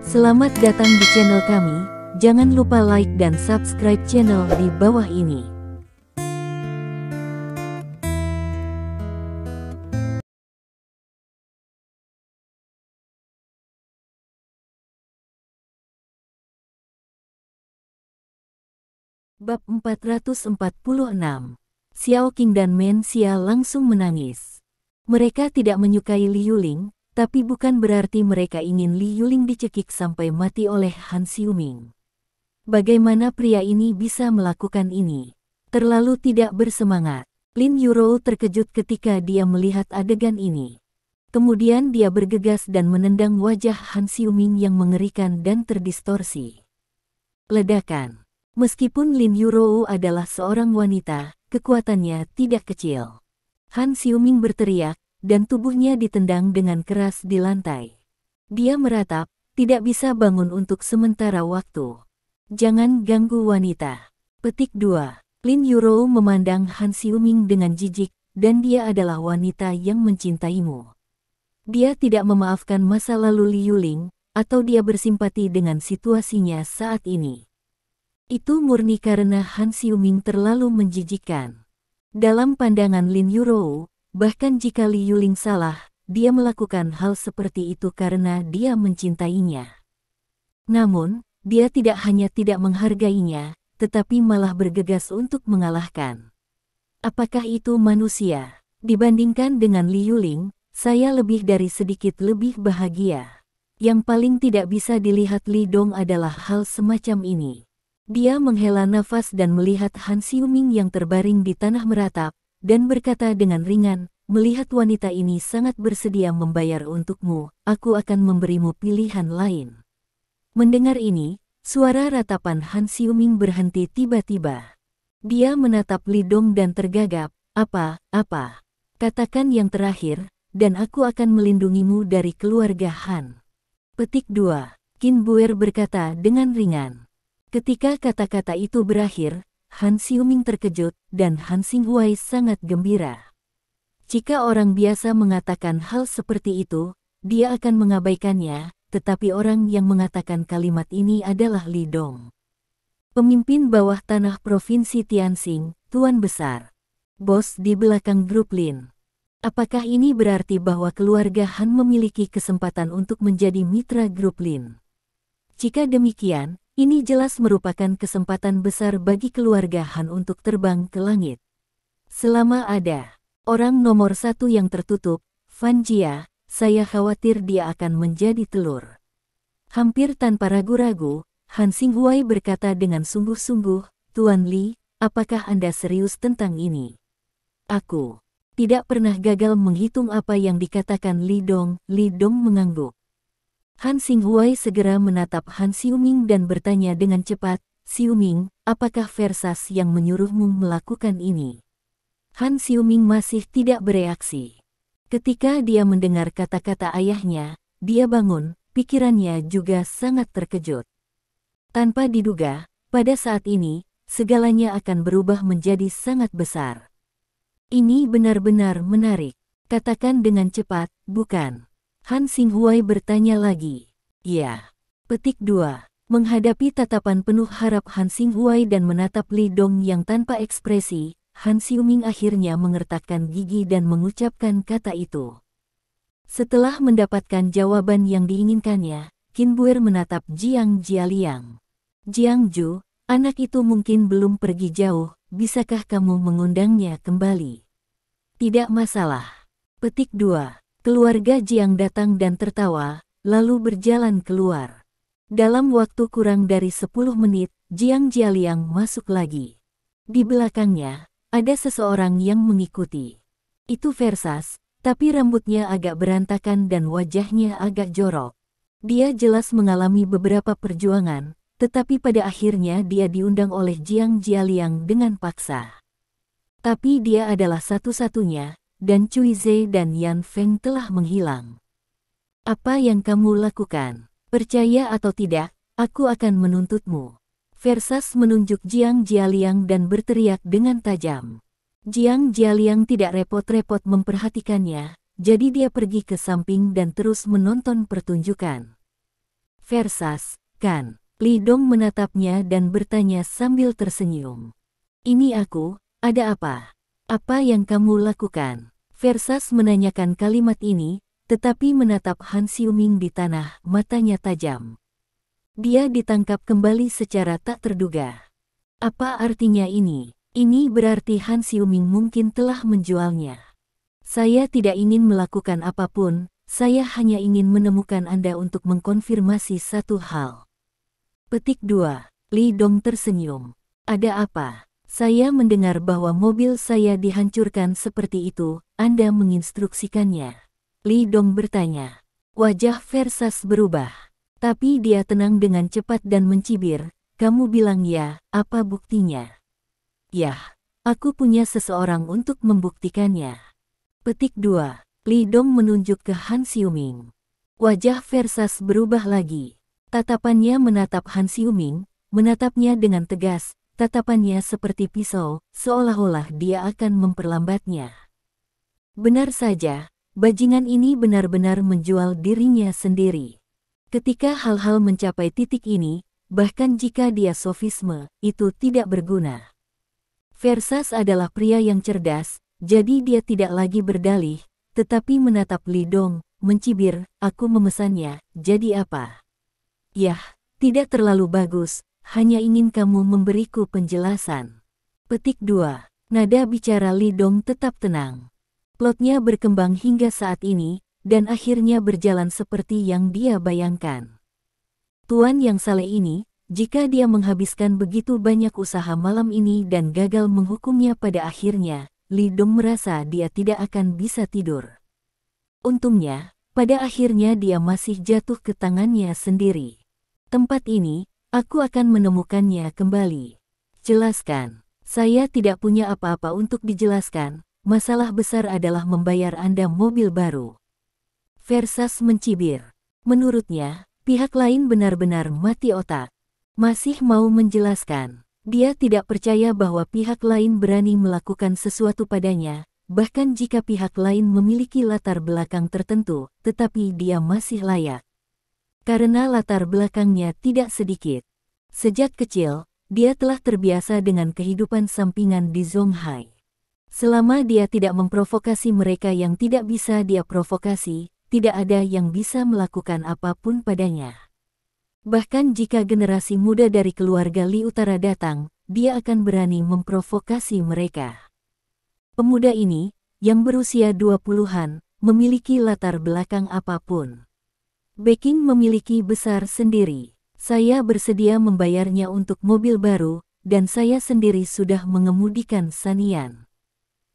Selamat datang di channel kami, jangan lupa like dan subscribe channel di bawah ini. Bab 446. Xiao Qing dan Men Xia langsung menangis. Mereka tidak menyukai Li Yuling, tapi bukan berarti mereka ingin Li Yuling dicekik sampai mati oleh Han Xiuming. Bagaimana pria ini bisa melakukan ini? Terlalu tidak bersemangat. Lin Yurou terkejut ketika dia melihat adegan ini. Kemudian dia bergegas dan menendang wajah Han Xiuming yang mengerikan dan terdistorsi. Ledakan. Meskipun Lin Yurou adalah seorang wanita, kekuatannya tidak kecil. Han Xiuming berteriak, dan tubuhnya ditendang dengan keras di lantai. Dia meratap, tidak bisa bangun untuk sementara waktu. Jangan ganggu wanita. Petik 2. Lin Yurou memandang Han Xiuming dengan jijik, dan dia adalah wanita yang mencintaimu. Dia tidak memaafkan masa lalu Li Yuling, atau dia bersimpati dengan situasinya saat ini. Itu murni karena Han Xiuming terlalu menjijikkan. Dalam pandangan Lin Yurou, bahkan jika Li Yuling salah, dia melakukan hal seperti itu karena dia mencintainya. Namun, dia tidak hanya tidak menghargainya, tetapi malah bergegas untuk mengalahkan. Apakah itu manusia? Dibandingkan dengan Li Yuling, saya lebih dari sedikit lebih bahagia. Yang paling tidak bisa dilihat Li Dong adalah hal semacam ini. Dia menghela nafas dan melihat Han Xiuming yang terbaring di tanah meratap, dan berkata dengan ringan, melihat wanita ini sangat bersedia membayar untukmu, aku akan memberimu pilihan lain. Mendengar ini, suara ratapan Han Xiuming berhenti tiba-tiba. Dia menatap Li Dong dan tergagap, apa, katakan yang terakhir, dan aku akan melindungimu dari keluarga Han. Petik 2. Qin Buer berkata dengan ringan. Ketika kata-kata itu berakhir, Han Xiuming terkejut, dan Han Xinghuai sangat gembira. Jika orang biasa mengatakan hal seperti itu, dia akan mengabaikannya, tetapi orang yang mengatakan kalimat ini adalah Li Dong. Pemimpin bawah tanah Provinsi Tianxing, Tuan Besar. Bos di belakang grup Lin. Apakah ini berarti bahwa keluarga Han memiliki kesempatan untuk menjadi mitra grup Lin? Jika demikian, ini jelas merupakan kesempatan besar bagi keluarga Han untuk terbang ke langit. Selama ada orang nomor satu yang tertutup, Fan Jia, saya khawatir dia akan menjadi telur. Hampir tanpa ragu-ragu, Han Xinghuai berkata dengan sungguh-sungguh, Tuan Li, apakah Anda serius tentang ini? Aku tidak pernah gagal menghitung apa yang dikatakan Li Dong. Li Dong mengangguk. Han Xinghuai segera menatap Han Xiuming dan bertanya dengan cepat, Xiuming, apakah Versas yang menyuruhmu melakukan ini? Han Xiuming masih tidak bereaksi. Ketika dia mendengar kata-kata ayahnya, dia bangun, pikirannya juga sangat terkejut. Tanpa diduga, pada saat ini, segalanya akan berubah menjadi sangat besar. Ini benar-benar menarik. Katakan dengan cepat, bukan? Han Xinghuai bertanya lagi. Ya. Petik 2. Menghadapi tatapan penuh harap Han Xinghuai dan menatap Li Dong yang tanpa ekspresi, Han Xiuming akhirnya mengertakkan gigi dan mengucapkan kata itu. Setelah mendapatkan jawaban yang diinginkannya, Qin Buer menatap Jiang Jialiang. Jiang Ju, anak itu mungkin belum pergi jauh, bisakah kamu mengundangnya kembali? Tidak masalah. Petik 2. Keluarga Jiang datang dan tertawa, lalu berjalan keluar. Dalam waktu kurang dari 10 menit, Jiang Jialiang masuk lagi. Di belakangnya, ada seseorang yang mengikuti. Itu Versas, tapi rambutnya agak berantakan dan wajahnya agak jorok. Dia jelas mengalami beberapa perjuangan, tetapi pada akhirnya dia diundang oleh Jiang Jialiang dengan paksa. Tapi dia adalah satu-satunya, dan Cui Ze dan Yan Feng telah menghilang. Apa yang kamu lakukan? Percaya atau tidak, aku akan menuntutmu. Versas menunjuk Jiang Jialiang dan berteriak dengan tajam. Jiang Jialiang tidak repot-repot memperhatikannya, jadi dia pergi ke samping dan terus menonton pertunjukan. Versas, kan? Li Dong menatapnya dan bertanya sambil tersenyum. Ini aku, ada apa? Apa yang kamu lakukan? Versas menanyakan kalimat ini, tetapi menatap Han Xiuming di tanah, matanya tajam. Dia ditangkap kembali secara tak terduga. Apa artinya ini? Ini berarti Han Xiuming mungkin telah menjualnya. Saya tidak ingin melakukan apapun, saya hanya ingin menemukan Anda untuk mengkonfirmasi satu hal. Petik 2. Li Dong tersenyum. Ada apa? Saya mendengar bahwa mobil saya dihancurkan seperti itu, Anda menginstruksikannya. Li Dong bertanya. Wajah Versas berubah. Tapi dia tenang dengan cepat dan mencibir, kamu bilang ya, apa buktinya? Yah, aku punya seseorang untuk membuktikannya. Petik 2. Li Dong menunjuk ke Han Xiuming. Wajah Versas berubah lagi. Tatapannya menatap Han Xiuming, menatapnya dengan tegas. Tatapannya seperti pisau, seolah-olah dia akan memperlambatnya. Benar saja, bajingan ini benar-benar menjual dirinya sendiri. Ketika hal-hal mencapai titik ini, bahkan jika dia sofisme, itu tidak berguna. Versas adalah pria yang cerdas, jadi dia tidak lagi berdalih, tetapi menatap Li Dong, mencibir, aku memesannya, jadi apa? Yah, tidak terlalu bagus. Hanya ingin kamu memberiku penjelasan. Petik 2. Nada bicara Li Dong tetap tenang. Plotnya berkembang hingga saat ini, dan akhirnya berjalan seperti yang dia bayangkan. Tuan yang saleh ini, jika dia menghabiskan begitu banyak usaha malam ini dan gagal menghukumnya pada akhirnya, Li Dong merasa dia tidak akan bisa tidur. Untungnya, pada akhirnya dia masih jatuh ke tangannya sendiri. Tempat ini, aku akan menemukannya kembali. Jelaskan. Saya tidak punya apa-apa untuk dijelaskan, masalah besar adalah membayar Anda mobil baru. Versas mencibir. Menurutnya, pihak lain benar-benar mati otak. Masih mau menjelaskan. Dia tidak percaya bahwa pihak lain berani melakukan sesuatu padanya, bahkan jika pihak lain memiliki latar belakang tertentu, tetapi dia masih layak. Karena latar belakangnya tidak sedikit. Sejak kecil, dia telah terbiasa dengan kehidupan sampingan di Zonghai. Selama dia tidak memprovokasi mereka yang tidak bisa dia provokasi, tidak ada yang bisa melakukan apapun padanya. Bahkan jika generasi muda dari keluarga Li Utara datang, dia akan berani memprovokasi mereka. Pemuda ini, yang berusia 20-an, memiliki latar belakang apapun. Backing memiliki besar sendiri. Saya bersedia membayarnya untuk mobil baru, dan saya sendiri sudah mengemudikan Sanian.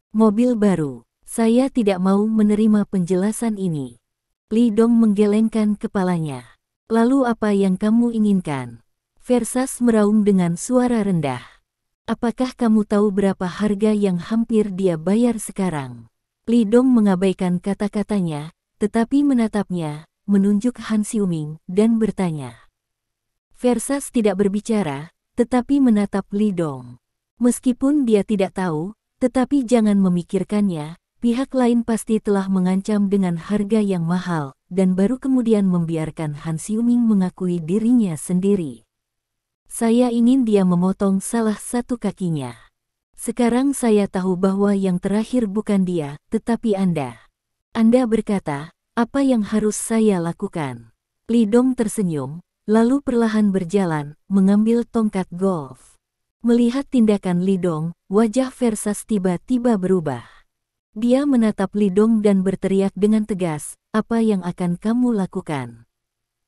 Mobil baru. Saya tidak mau menerima penjelasan ini. Li Dong menggelengkan kepalanya. Lalu apa yang kamu inginkan? Versas meraung dengan suara rendah. Apakah kamu tahu berapa harga yang hampir dia bayar sekarang? Li Dong mengabaikan kata-katanya, tetapi menatapnya, menunjuk Han Xiuming, dan bertanya. Versas tidak berbicara, tetapi menatap Li Dong. Meskipun dia tidak tahu, tetapi jangan memikirkannya, pihak lain pasti telah mengancam dengan harga yang mahal, dan baru kemudian membiarkan Han Xiuming mengakui dirinya sendiri. Saya ingin dia memotong salah satu kakinya. Sekarang saya tahu bahwa yang terakhir bukan dia, tetapi Anda. Anda berkata, apa yang harus saya lakukan? Li Dong tersenyum, lalu perlahan berjalan, mengambil tongkat golf. Melihat tindakan Li Dong, wajah Versas tiba-tiba berubah. Dia menatap Li Dong dan berteriak dengan tegas, apa yang akan kamu lakukan?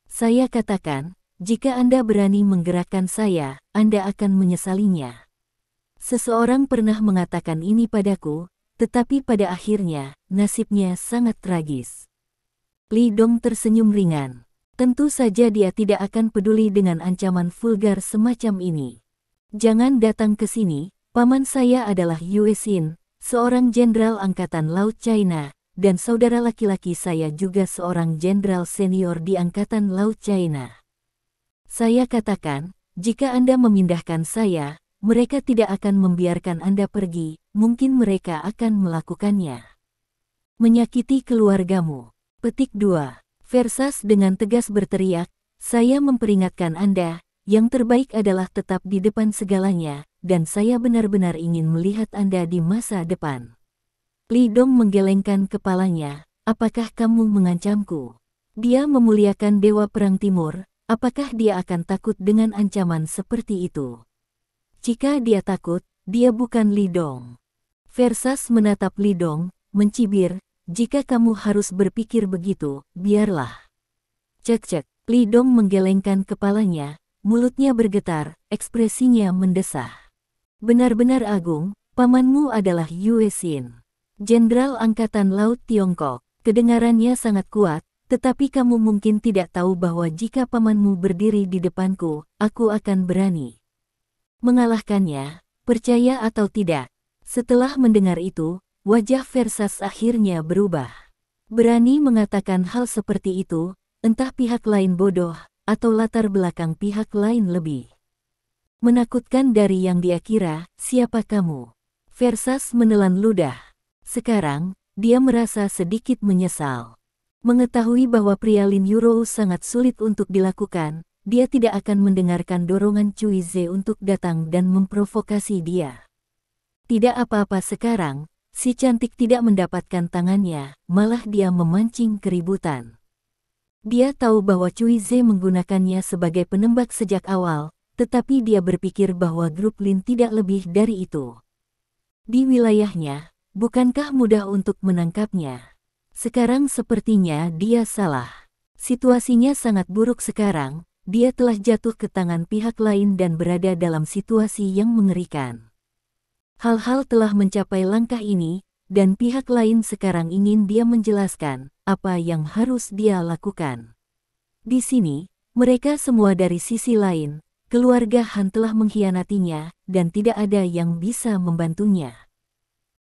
Saya katakan, jika Anda berani menggerakkan saya, Anda akan menyesalinya. Seseorang pernah mengatakan ini padaku, tetapi pada akhirnya, nasibnya sangat tragis. Li Dong tersenyum ringan. Tentu saja dia tidak akan peduli dengan ancaman vulgar semacam ini. Jangan datang ke sini, paman saya adalah Yue Xin, seorang jenderal angkatan laut China, dan saudara laki-laki saya juga seorang jenderal senior di angkatan laut China. Saya katakan, jika Anda memindahkan saya, mereka tidak akan membiarkan Anda pergi, mungkin mereka akan melakukannya. Menyakiti keluargamu. Petik 2. Versas dengan tegas berteriak, Saya memperingatkan Anda, yang terbaik adalah tetap di depan segalanya, dan saya benar-benar ingin melihat Anda di masa depan. Li Dong menggelengkan kepalanya, apakah kamu mengancamku? Dia memuliakan Dewa Perang Timur, apakah dia akan takut dengan ancaman seperti itu? Jika dia takut, dia bukan Li Dong. Versace menatap Li Dong, mencibir, jika kamu harus berpikir begitu, biarlah. Cek-cek, Li Dong menggelengkan kepalanya, mulutnya bergetar, ekspresinya mendesah. Benar-benar agung, pamanmu adalah Yue Xin, Jenderal Angkatan Laut Tiongkok. Kedengarannya sangat kuat, tetapi kamu mungkin tidak tahu bahwa jika pamanmu berdiri di depanku, aku akan berani mengalahkannya, percaya atau tidak. Setelah mendengar itu, wajah Versace akhirnya berubah. Berani mengatakan hal seperti itu, entah pihak lain bodoh, atau latar belakang pihak lain lebih menakutkan dari yang dia kira. Siapa kamu? Versace menelan ludah. Sekarang, dia merasa sedikit menyesal. Mengetahui bahwa pria Lin Yurou sangat sulit untuk dilakukan, dia tidak akan mendengarkan dorongan Cui Ze untuk datang dan memprovokasi dia. Tidak apa-apa sekarang, si cantik tidak mendapatkan tangannya, malah dia memancing keributan. Dia tahu bahwa Cui Ze menggunakannya sebagai penembak sejak awal, tetapi dia berpikir bahwa grup Lin tidak lebih dari itu. Di wilayahnya, bukankah mudah untuk menangkapnya? Sekarang sepertinya dia salah. Situasinya sangat buruk sekarang, dia telah jatuh ke tangan pihak lain dan berada dalam situasi yang mengerikan. Hal-hal telah mencapai langkah ini, dan pihak lain sekarang ingin dia menjelaskan apa yang harus dia lakukan. Di sini, mereka semua dari sisi lain, keluarga Han telah mengkhianatinya, dan tidak ada yang bisa membantunya.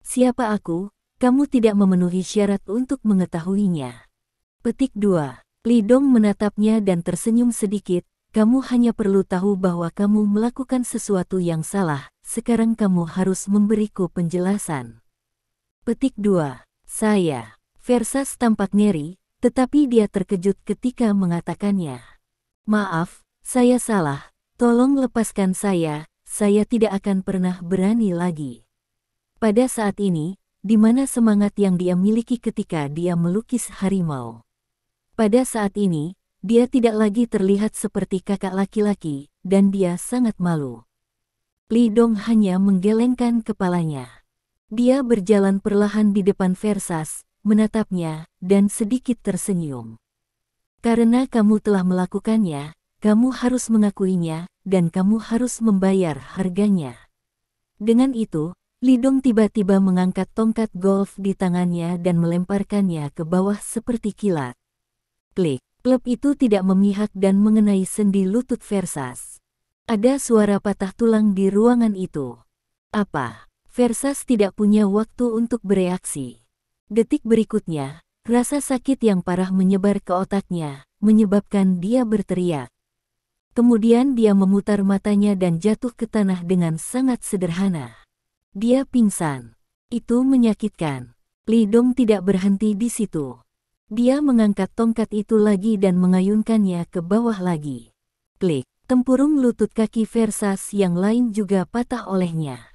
Siapa aku? Kamu tidak memenuhi syarat untuk mengetahuinya. Petik 2. Li Dong menatapnya dan tersenyum sedikit. Kamu hanya perlu tahu bahwa kamu melakukan sesuatu yang salah. Sekarang kamu harus memberiku penjelasan. Petik 2. Saya. Versace tampak ngeri, tetapi dia terkejut ketika mengatakannya. Maaf, saya salah. Tolong lepaskan saya tidak akan pernah berani lagi. Pada saat ini, di mana semangat yang dia miliki ketika dia melukis harimau? Pada saat ini, dia tidak lagi terlihat seperti kakak laki-laki, dan dia sangat malu. Li Dong hanya menggelengkan kepalanya. Dia berjalan perlahan di depan Versace, menatapnya, dan sedikit tersenyum. Karena kamu telah melakukannya, kamu harus mengakuinya, dan kamu harus membayar harganya. Dengan itu, Li Dong tiba-tiba mengangkat tongkat golf di tangannya dan melemparkannya ke bawah seperti kilat. Klik, klub itu tidak memihak dan mengenai sendi lutut Versace. Ada suara patah tulang di ruangan itu. Apa? Versace tidak punya waktu untuk bereaksi. Detik berikutnya, rasa sakit yang parah menyebar ke otaknya, menyebabkan dia berteriak. Kemudian dia memutar matanya dan jatuh ke tanah dengan sangat sederhana. Dia pingsan. Itu menyakitkan. Li Dong tidak berhenti di situ. Dia mengangkat tongkat itu lagi dan mengayunkannya ke bawah lagi. Klik, tempurung lutut kaki Versace yang lain juga patah olehnya.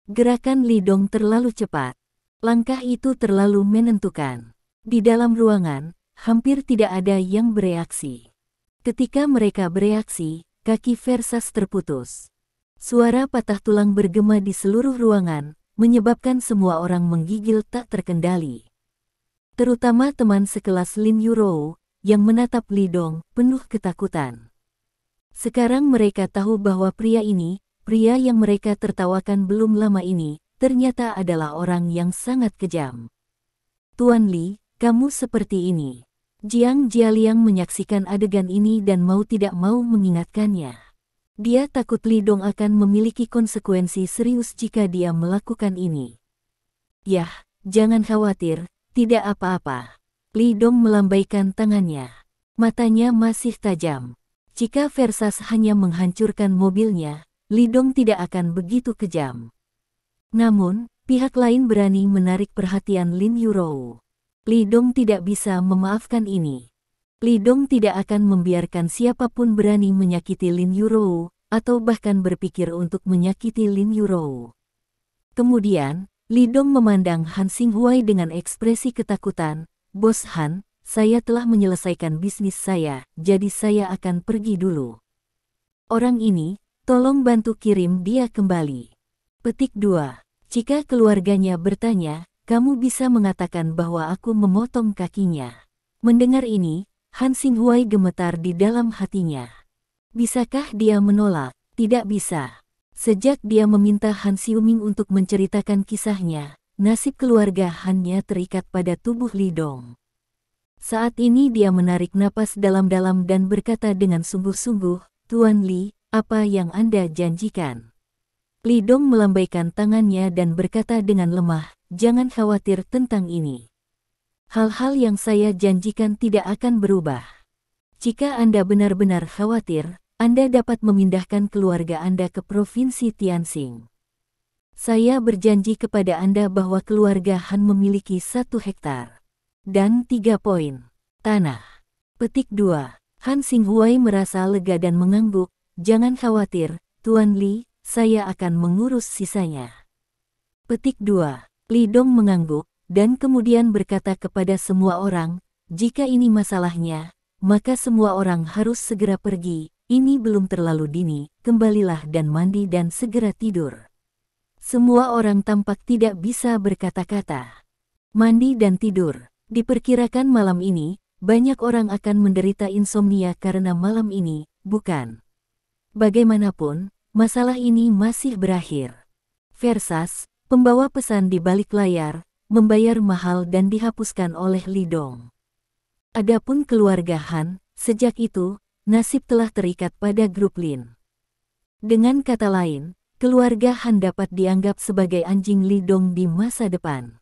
Gerakan Li Dong terlalu cepat. Langkah itu terlalu menentukan. Di dalam ruangan, hampir tidak ada yang bereaksi. Ketika mereka bereaksi, kaki Versace terputus. Suara patah tulang bergema di seluruh ruangan, menyebabkan semua orang menggigil tak terkendali. Terutama teman sekelas Lin Yurou, yang menatap Li Dong penuh ketakutan. Sekarang mereka tahu bahwa pria ini, pria yang mereka tertawakan belum lama ini, ternyata adalah orang yang sangat kejam. Tuan Li, kamu seperti ini. Jiang Jialiang menyaksikan adegan ini dan mau tidak mau mengingatkannya. Dia takut Li Dong akan memiliki konsekuensi serius jika dia melakukan ini. Yah, jangan khawatir, tidak apa-apa. Li Dong melambaikan tangannya. Matanya masih tajam. Jika Versace hanya menghancurkan mobilnya, Li Dong tidak akan begitu kejam. Namun, pihak lain berani menarik perhatian Lin Yurou. Li Dong tidak bisa memaafkan ini. Li Dong tidak akan membiarkan siapapun berani menyakiti Lin Yurou, atau bahkan berpikir untuk menyakiti Lin Yurou. Kemudian, Li Dong memandang Han Xinghuai dengan ekspresi ketakutan. Bos Han, saya telah menyelesaikan bisnis saya, jadi saya akan pergi dulu. Orang ini, tolong bantu kirim dia kembali. Petik 2. Jika keluarganya bertanya, kamu bisa mengatakan bahwa aku memotong kakinya. Mendengar ini, Han Xinghuai gemetar di dalam hatinya. Bisakah dia menolak? Tidak bisa. Sejak dia meminta Han Xiuming untuk menceritakan kisahnya, nasib keluarga Han-nya terikat pada tubuh Li Dong. Saat ini dia menarik napas dalam-dalam dan berkata dengan sungguh-sungguh, Tuan Li, apa yang Anda janjikan? Li Dong melambaikan tangannya dan berkata dengan lemah, jangan khawatir tentang ini. Hal-hal yang saya janjikan tidak akan berubah. Jika Anda benar-benar khawatir, Anda dapat memindahkan keluarga Anda ke Provinsi Tianxing. Saya berjanji kepada Anda bahwa keluarga Han memiliki 1 hektar. Dan 3 poin tanah. Petik 2. Han Xinghuai merasa lega dan mengangguk, jangan khawatir, Tuan Li, saya akan mengurus sisanya. Petik 2. Li Dong mengangguk, dan kemudian berkata kepada semua orang, jika ini masalahnya, maka semua orang harus segera pergi, ini belum terlalu dini, kembalilah dan mandi dan segera tidur. Semua orang tampak tidak bisa berkata-kata. Mandi dan tidur. Diperkirakan malam ini, banyak orang akan menderita insomnia karena malam ini, bukan? Bagaimanapun, masalah ini masih berakhir. Versas, pembawa pesan di balik layar, membayar mahal dan dihapuskan oleh Li Dong. Adapun keluarga Han, sejak itu, nasib telah terikat pada grup Lin. Dengan kata lain, keluarga Han dapat dianggap sebagai anjing Li Dong di masa depan.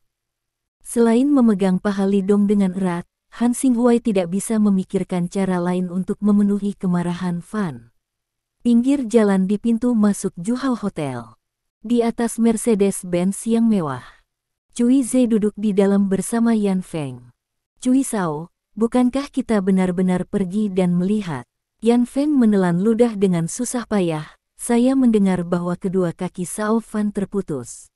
Selain memegang paha Li Dong dengan erat, Han Xinghuai tidak bisa memikirkan cara lain untuk memenuhi kemarahan Fan. Pinggir jalan di pintu masuk Juhao Hotel. Di atas Mercedes-Benz yang mewah. Cui Ze duduk di dalam bersama Yan Feng. Cui Sao, bukankah kita benar-benar pergi dan melihat? Yan Feng menelan ludah dengan susah payah. Saya mendengar bahwa kedua kaki Sao Fan terputus.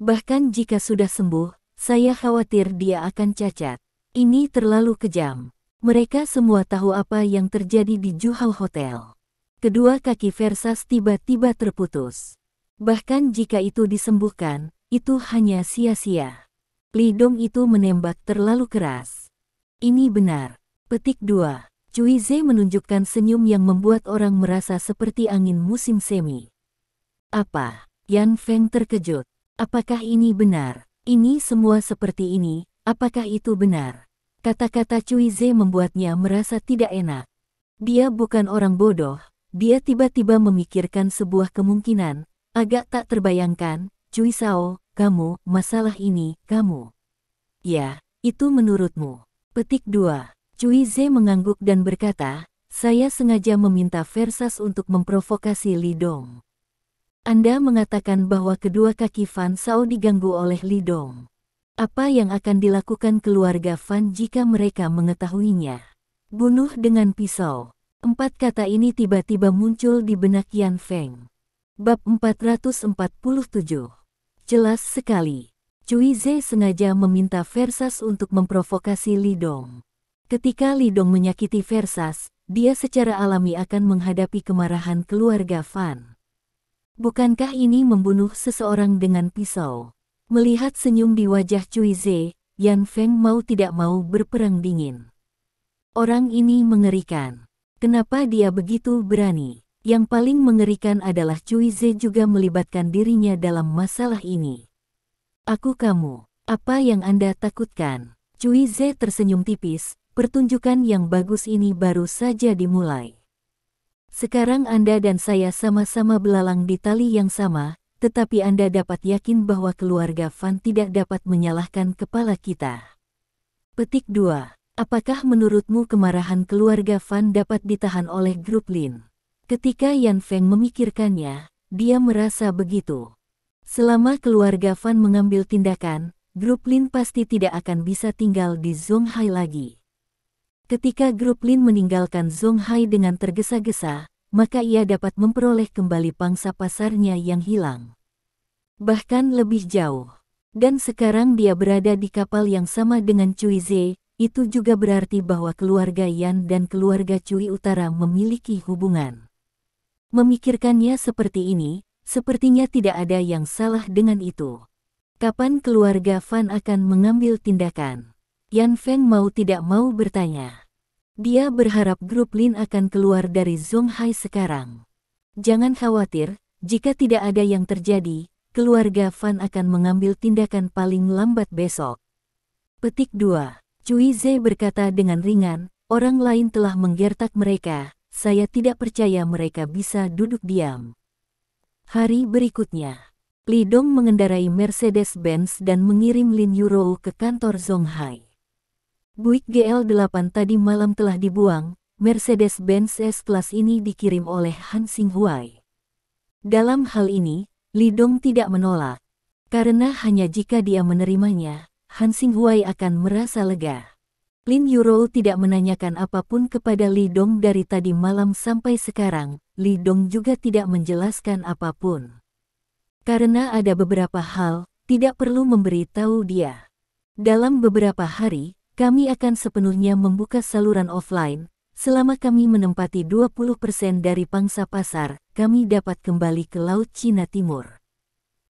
Bahkan jika sudah sembuh, saya khawatir dia akan cacat. Ini terlalu kejam. Mereka semua tahu apa yang terjadi di Juhao Hotel. Kedua kaki Versas tiba-tiba terputus. Bahkan jika itu disembuhkan, itu hanya sia-sia. Li Dong itu menembak terlalu keras. Ini benar. Petik 2. Cui Ze menunjukkan senyum yang membuat orang merasa seperti angin musim semi. Apa? Yan Feng terkejut. Apakah ini benar? Ini semua seperti ini, apakah itu benar? Kata-kata Cui Ze membuatnya merasa tidak enak. Dia bukan orang bodoh, dia tiba-tiba memikirkan sebuah kemungkinan, agak tak terbayangkan, Cui Sao, kamu, masalah ini, kamu. Ya, itu menurutmu. Petik 2. Cui Ze mengangguk dan berkata, saya sengaja meminta Versas untuk memprovokasi Li Dong. Anda mengatakan bahwa kedua kaki Fan Sao diganggu oleh Li Dong. Apa yang akan dilakukan keluarga Fan jika mereka mengetahuinya? Bunuh dengan pisau. 4 kata ini tiba-tiba muncul di benak Yan Feng. Bab 447. Jelas sekali. Cui Ze sengaja meminta Versas untuk memprovokasi Li Dong. Ketika Li Dong menyakiti Versas, dia secara alami akan menghadapi kemarahan keluarga Fan. Bukankah ini membunuh seseorang dengan pisau? Melihat senyum di wajah Cui Ze, Yan Feng mau tidak mau berperang dingin. Orang ini mengerikan. Kenapa dia begitu berani? Yang paling mengerikan adalah Cui Ze juga melibatkan dirinya dalam masalah ini. Aku kamu, apa yang Anda takutkan? Cui Ze tersenyum tipis, pertunjukan yang bagus ini baru saja dimulai. Sekarang Anda dan saya sama-sama belalang di tali yang sama, tetapi Anda dapat yakin bahwa keluarga Fan tidak dapat menyalahkan kepala kita. Petik 2. Apakah menurutmu kemarahan keluarga Fan dapat ditahan oleh grup Lin? Ketika Yan Feng memikirkannya, dia merasa begitu. Selama keluarga Fan mengambil tindakan, grup Lin pasti tidak akan bisa tinggal di Zonghai lagi. Ketika grup Lin meninggalkan Zonghai dengan tergesa-gesa, maka ia dapat memperoleh kembali pangsa pasarnya yang hilang. Bahkan lebih jauh. Dan sekarang dia berada di kapal yang sama dengan Cui Ze, itu juga berarti bahwa keluarga Yan dan keluarga Cui Utara memiliki hubungan. Memikirkannya seperti ini, sepertinya tidak ada yang salah dengan itu. Kapan keluarga Fan akan mengambil tindakan? Yan Feng mau tidak mau bertanya. Dia berharap grup Lin akan keluar dari Zonghai sekarang. Jangan khawatir, jika tidak ada yang terjadi, keluarga Fan akan mengambil tindakan paling lambat besok. Petik 2. Cui Ze berkata dengan ringan, orang lain telah menggertak mereka, saya tidak percaya mereka bisa duduk diam. Hari berikutnya, Li Dong mengendarai Mercedes-Benz dan mengirim Lin Yurou ke kantor Zonghai. Buick GL8 tadi malam telah dibuang, Mercedes-Benz S-Class ini dikirim oleh Han Xinghuai. Dalam hal ini, Li Dong tidak menolak. Karena hanya jika dia menerimanya, Han Xinghuai akan merasa lega. Lin Yurou tidak menanyakan apapun kepada Li Dong dari tadi malam sampai sekarang, Li Dong juga tidak menjelaskan apapun. Karena ada beberapa hal, tidak perlu memberitahu dia. Dalam beberapa hari, kami akan sepenuhnya membuka saluran offline. Selama kami menempati 20% dari pangsa pasar, kami dapat kembali ke Laut Cina Timur.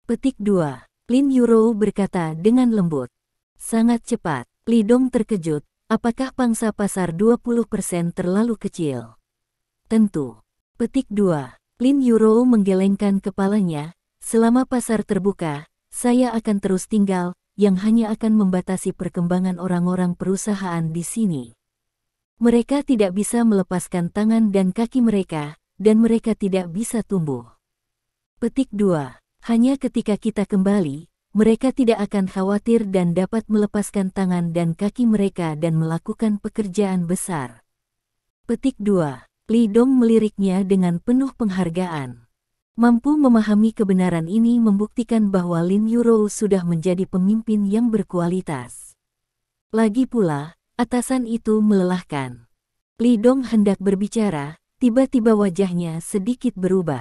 Petik 2. Lin Yurou berkata dengan lembut. Sangat cepat. Li Dong terkejut, apakah pangsa pasar 20% terlalu kecil? Tentu. Petik 2. Lin Yurou menggelengkan kepalanya, selama pasar terbuka, saya akan terus tinggal, yang hanya akan membatasi perkembangan orang-orang perusahaan di sini. Mereka tidak bisa melepaskan tangan dan kaki mereka, dan mereka tidak bisa tumbuh. Petik 2. Hanya ketika kita kembali, mereka tidak akan khawatir dan dapat melepaskan tangan dan kaki mereka dan melakukan pekerjaan besar. Petik 2. Li Dong meliriknya dengan penuh penghargaan. Mampu memahami kebenaran ini membuktikan bahwa Lin Yurou sudah menjadi pemimpin yang berkualitas. Lagi pula, atasan itu melelahkan. Li Dong hendak berbicara, tiba-tiba wajahnya sedikit berubah.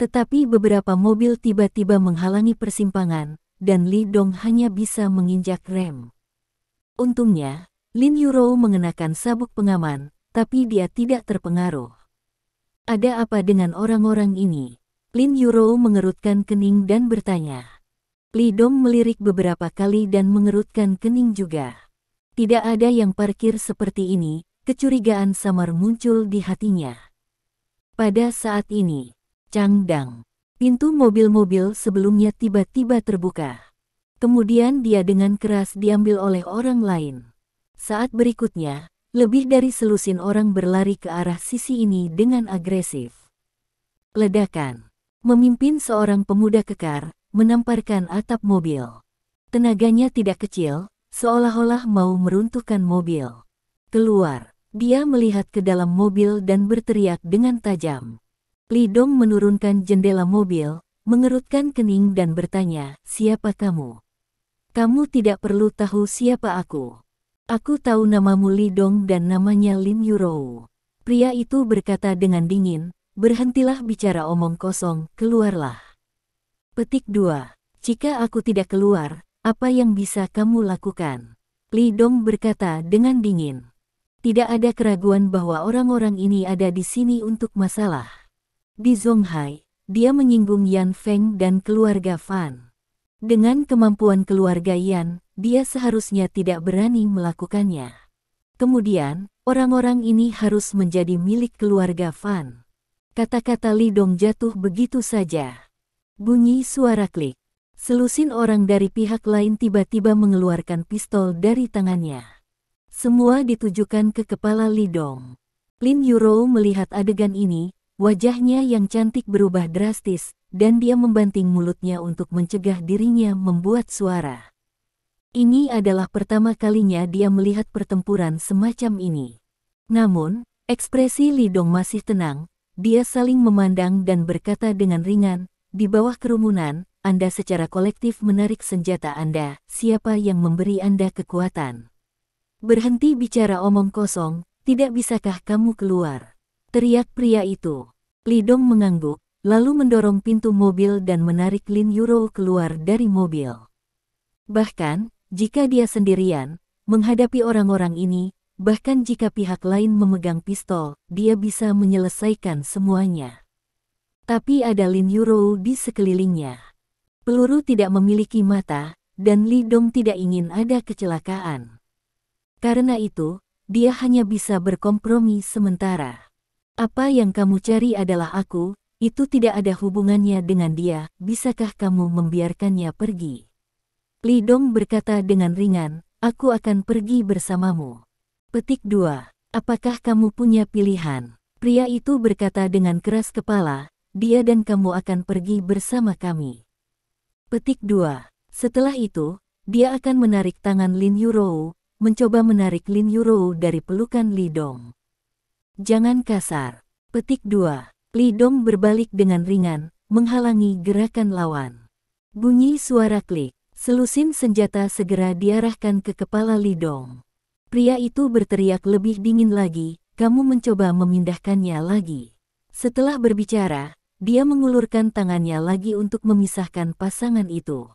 Tetapi beberapa mobil tiba-tiba menghalangi persimpangan, dan Li Dong hanya bisa menginjak rem. Untungnya, Lin Yurou mengenakan sabuk pengaman, tapi dia tidak terpengaruh. Ada apa dengan orang-orang ini? Lin Yurou mengerutkan kening dan bertanya. Li Dong melirik beberapa kali dan mengerutkan kening juga. Tidak ada yang parkir seperti ini, kecurigaan samar muncul di hatinya. Pada saat ini, cangdang. Pintu mobil-mobil sebelumnya tiba-tiba terbuka. Kemudian dia dengan keras diambil oleh orang lain. Saat berikutnya, lebih dari selusin orang berlari ke arah sisi ini dengan agresif. Ledakan. Memimpin seorang pemuda kekar, menamparkan atap mobil. Tenaganya tidak kecil, seolah-olah mau meruntuhkan mobil. Keluar. Dia melihat ke dalam mobil dan berteriak dengan tajam. Li Dong menurunkan jendela mobil, mengerutkan kening dan bertanya, siapa kamu? Kamu tidak perlu tahu siapa aku. Aku tahu namamu Li Dong dan namanya Lin Yurou. Pria itu berkata dengan dingin, berhentilah bicara omong kosong, keluarlah. Petik 2. Jika aku tidak keluar, apa yang bisa kamu lakukan? Li Dong berkata dengan dingin. Tidak ada keraguan bahwa orang-orang ini ada di sini untuk masalah. Di Zonghai, dia menyinggung Yan Feng dan keluarga Fan. Dengan kemampuan keluarga Yan, dia seharusnya tidak berani melakukannya. Kemudian, orang-orang ini harus menjadi milik keluarga Fan. Kata-kata Li Dong jatuh begitu saja. Bunyi suara klik. Selusin orang dari pihak lain tiba-tiba mengeluarkan pistol dari tangannya. Semua ditujukan ke kepala Li Dong. Lin Yurou melihat adegan ini, wajahnya yang cantik berubah drastis, dan dia membanting mulutnya untuk mencegah dirinya membuat suara. Ini adalah pertama kalinya dia melihat pertempuran semacam ini. Namun, ekspresi Li Dong masih tenang, dia saling memandang dan berkata dengan ringan, di bawah kerumunan, Anda secara kolektif menarik senjata Anda, siapa yang memberi Anda kekuatan? Berhenti bicara omong kosong, tidak bisakah kamu keluar? Teriak pria itu. Li Dong mengangguk, lalu mendorong pintu mobil dan menarik Lin Yuro keluar dari mobil. Bahkan, jika dia sendirian, menghadapi orang-orang ini, bahkan jika pihak lain memegang pistol, dia bisa menyelesaikan semuanya. Tapi ada Lin Yuro di sekelilingnya. Peluru tidak memiliki mata, dan Li Dong tidak ingin ada kecelakaan. Karena itu, dia hanya bisa berkompromi sementara. Apa yang kamu cari adalah aku, itu tidak ada hubungannya dengan dia, bisakah kamu membiarkannya pergi? Li Dong berkata dengan ringan, aku akan pergi bersamamu. Petik 2. Apakah kamu punya pilihan? Pria itu berkata dengan keras kepala, dia dan kamu akan pergi bersama kami. Petik 2. Setelah itu, dia akan menarik tangan Lin Yuro, mencoba menarik Lin Yuro dari pelukan Li Dong. Jangan kasar. Petik 2. Li Dong berbalik dengan ringan, menghalangi gerakan lawan. Bunyi suara klik, selusin senjata segera diarahkan ke kepala Li Dong. Pria itu berteriak lebih dingin lagi, kamu mencoba memindahkannya lagi. Setelah berbicara, dia mengulurkan tangannya lagi untuk memisahkan pasangan itu.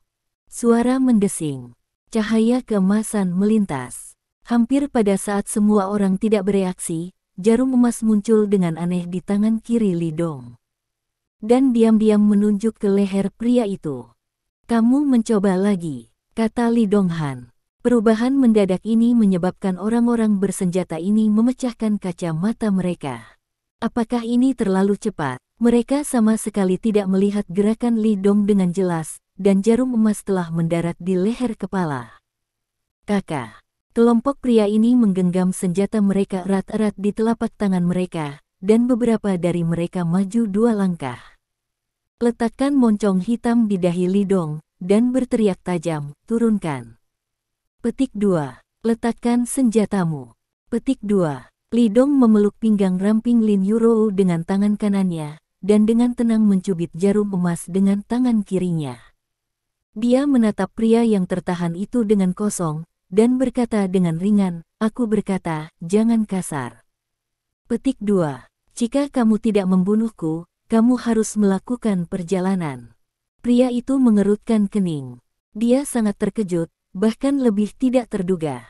Suara mendesing. Cahaya keemasan melintas. Hampir pada saat semua orang tidak bereaksi, jarum emas muncul dengan aneh di tangan kiri Li Dong. Dan diam-diam menunjuk ke leher pria itu. Kamu mencoba lagi, kata Li Donghan. Perubahan mendadak ini menyebabkan orang-orang bersenjata ini memecahkan kaca mata mereka. Apakah ini terlalu cepat? Mereka sama sekali tidak melihat gerakan Li Dong dengan jelas, dan jarum emas telah mendarat di leher kepala. Kakak. Kelompok pria ini menggenggam senjata mereka erat-erat di telapak tangan mereka, dan beberapa dari mereka maju 2 langkah. Letakkan moncong hitam di dahi Li Dong, dan berteriak tajam, turunkan. Petik 2. Letakkan senjatamu. Petik 2. Li Dong memeluk pinggang ramping Lin Yuro dengan tangan kanannya, dan dengan tenang mencubit jarum emas dengan tangan kirinya. Dia menatap pria yang tertahan itu dengan kosong, dan berkata dengan ringan, aku berkata, jangan kasar. Petik 2. Jika kamu tidak membunuhku, kamu harus melakukan perjalanan. Pria itu mengerutkan kening. Dia sangat terkejut, bahkan lebih tidak terduga.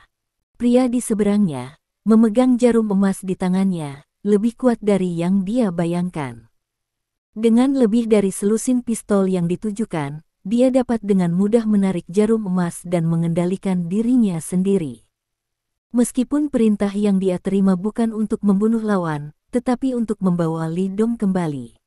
Pria di seberangnya, memegang jarum emas di tangannya, lebih kuat dari yang dia bayangkan. Dengan lebih dari selusin pistol yang ditujukan, dia dapat dengan mudah menarik jarum emas dan mengendalikan dirinya sendiri. Meskipun perintah yang dia terima bukan untuk membunuh lawan, tetapi untuk membawa Li Dong kembali.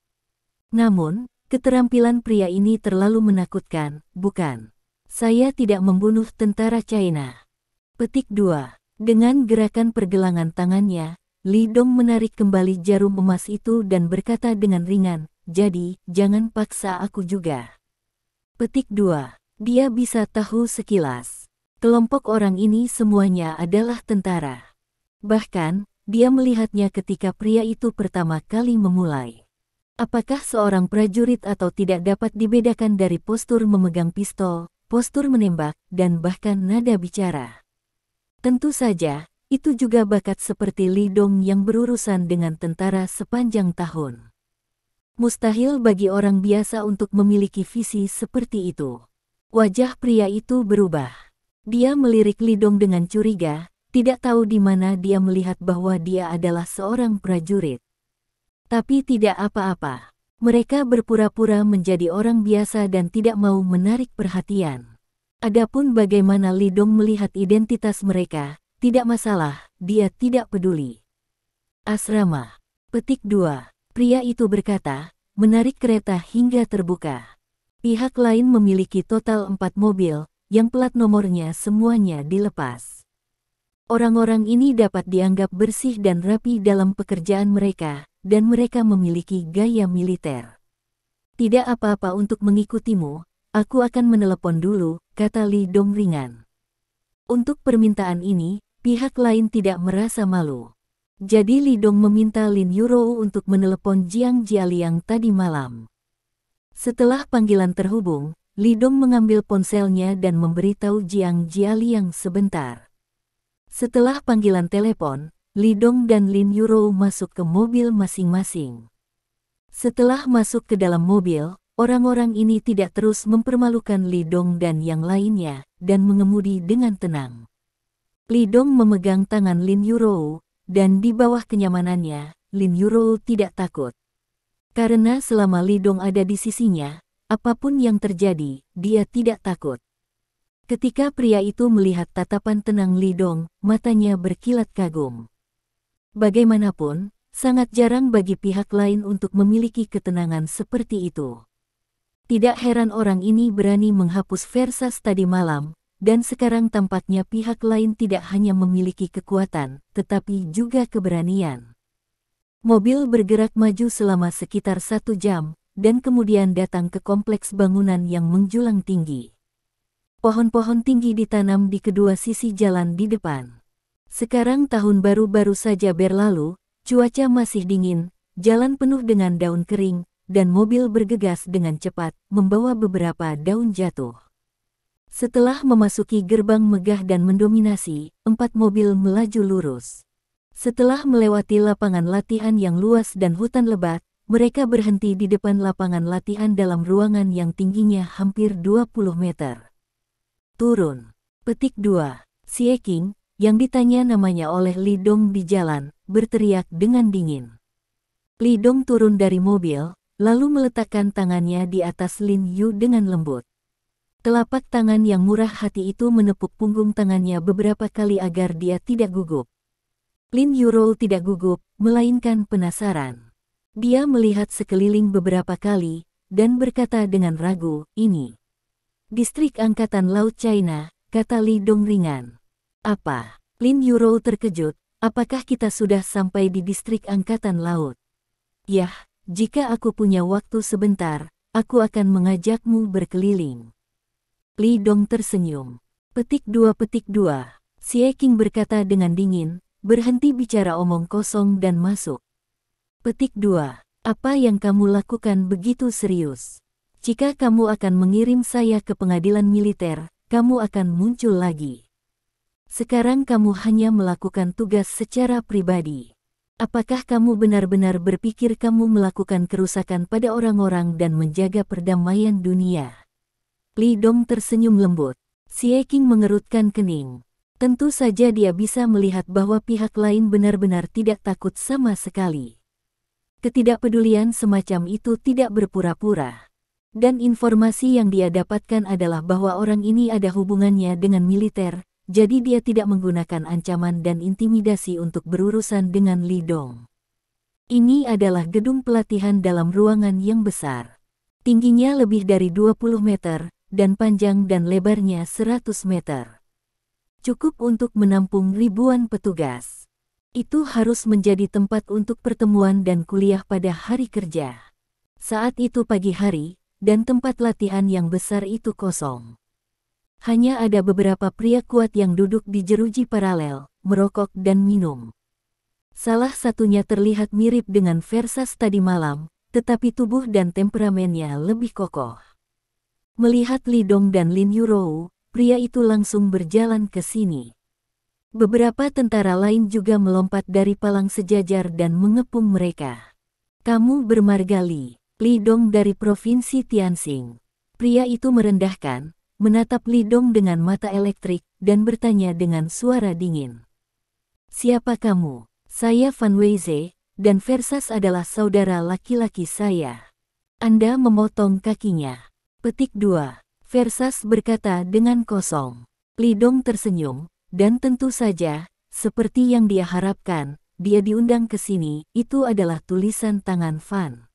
Namun, keterampilan pria ini terlalu menakutkan, bukan? Saya tidak membunuh tentara China. Petik 2. Dengan gerakan pergelangan tangannya, Li Dong menarik kembali jarum emas itu dan berkata dengan ringan, jadi, jangan paksa aku juga. Petik 2. Dia bisa tahu sekilas. Kelompok orang ini semuanya adalah tentara. Bahkan, dia melihatnya ketika pria itu pertama kali memulai. Apakah seorang prajurit atau tidak dapat dibedakan dari postur memegang pistol, postur menembak, dan bahkan nada bicara. Tentu saja, itu juga bakat seperti Li Dong yang berurusan dengan tentara sepanjang tahun. Mustahil bagi orang biasa untuk memiliki visi seperti itu. Wajah pria itu berubah. Dia melirik Li Dong dengan curiga, tidak tahu di mana dia melihat bahwa dia adalah seorang prajurit. Tapi tidak apa-apa. Mereka berpura-pura menjadi orang biasa dan tidak mau menarik perhatian. Adapun bagaimana Li Dong melihat identitas mereka, tidak masalah, dia tidak peduli. Asrama. Petik 2. Pria itu berkata, menarik kereta hingga terbuka. Pihak lain memiliki total 4 mobil, yang plat nomornya semuanya dilepas. Orang-orang ini dapat dianggap bersih dan rapi dalam pekerjaan mereka, dan mereka memiliki gaya militer. Tidak apa-apa untuk mengikutimu, aku akan menelepon dulu, kata Li Dong ringan. Untuk permintaan ini, pihak lain tidak merasa malu. Jadi Li Dong meminta Lin Yuro untuk menelepon Jiang Jialiang tadi malam. Setelah panggilan terhubung, Li Dong mengambil ponselnya dan memberitahu Jiang Jialiang sebentar. Setelah panggilan telepon, Li Dong dan Lin Yurou masuk ke mobil masing-masing. Setelah masuk ke dalam mobil, orang-orang ini tidak terus mempermalukan Li Dong dan yang lainnya, dan mengemudi dengan tenang. Li Dong memegang tangan Lin Yurou, dan di bawah kenyamanannya, Lin Yurou tidak takut. Karena selama Li Dong ada di sisinya, apapun yang terjadi, dia tidak takut. Ketika pria itu melihat tatapan tenang Li Dong, matanya berkilat kagum. Bagaimanapun, sangat jarang bagi pihak lain untuk memiliki ketenangan seperti itu. Tidak heran orang ini berani menghapus Versas tadi malam, dan sekarang tampaknya pihak lain tidak hanya memiliki kekuatan, tetapi juga keberanian. Mobil bergerak maju selama sekitar 1 jam, dan kemudian datang ke kompleks bangunan yang menjulang tinggi. Pohon-pohon tinggi ditanam di kedua sisi jalan di depan. Sekarang tahun baru saja berlalu, cuaca masih dingin, jalan penuh dengan daun kering, dan mobil bergegas dengan cepat, membawa beberapa daun jatuh. Setelah memasuki gerbang megah dan mendominasi, 4 mobil melaju lurus. Setelah melewati lapangan latihan yang luas dan hutan lebat, mereka berhenti di depan lapangan latihan dalam ruangan yang tingginya hampir 20 meter. Turun. Petik 2. Xie Qing, yang ditanya namanya oleh Li Dong di jalan, berteriak dengan dingin. Li Dong turun dari mobil, lalu meletakkan tangannya di atas Lin Yu dengan lembut. Telapak tangan yang murah hati itu menepuk punggung tangannya beberapa kali agar dia tidak gugup. Lin Yurou tidak gugup, melainkan penasaran. Dia melihat sekeliling beberapa kali, dan berkata dengan ragu, "Ini Distrik Angkatan Laut China," kata Li Dong ringan. "Apa?" Lin Yurou terkejut, "Apakah kita sudah sampai di distrik Angkatan Laut?" "Yah, jika aku punya waktu sebentar, aku akan mengajakmu berkeliling." Li Dong tersenyum. Petik 2. Xie Qing berkata dengan dingin, "Berhenti bicara omong kosong dan masuk." Petik 2. "Apa yang kamu lakukan begitu serius? Jika kamu akan mengirim saya ke pengadilan militer, kamu akan muncul lagi. Sekarang kamu hanya melakukan tugas secara pribadi. Apakah kamu benar-benar berpikir kamu melakukan kerusakan pada orang-orang dan menjaga perdamaian dunia?" Li Dong tersenyum lembut. Xie Qing mengerutkan kening. Tentu saja dia bisa melihat bahwa pihak lain benar-benar tidak takut sama sekali. Ketidakpedulian semacam itu tidak berpura-pura. Dan informasi yang dia dapatkan adalah bahwa orang ini ada hubungannya dengan militer, jadi dia tidak menggunakan ancaman dan intimidasi untuk berurusan dengan Li Dong. Ini adalah gedung pelatihan dalam ruangan yang besar. Tingginya lebih dari 20 meter, dan panjang dan lebarnya 100 meter. Cukup untuk menampung ribuan petugas. Itu harus menjadi tempat untuk pertemuan dan kuliah pada hari kerja. Saat itu pagi hari, dan tempat latihan yang besar itu kosong. Hanya ada beberapa pria kuat yang duduk di jeruji paralel, merokok dan minum. Salah satunya terlihat mirip dengan Versas tadi malam, tetapi tubuh dan temperamennya lebih kokoh. Melihat Li Dong dan Lin Yurou, pria itu langsung berjalan ke sini. Beberapa tentara lain juga melompat dari palang sejajar dan mengepung mereka. "Kamu bermarga Li Dong dari Provinsi Tianxing." Pria itu merendahkan, menatap Li Dong dengan mata elektrik, dan bertanya dengan suara dingin. "Siapa kamu?" "Saya Fan Weize, dan Versas adalah saudara laki-laki saya." Anda memotong kakinya. Petik 2. Versas berkata dengan kosong. Li Dong tersenyum, dan tentu saja, seperti yang dia harapkan, dia diundang ke sini, itu adalah tulisan tangan Fan.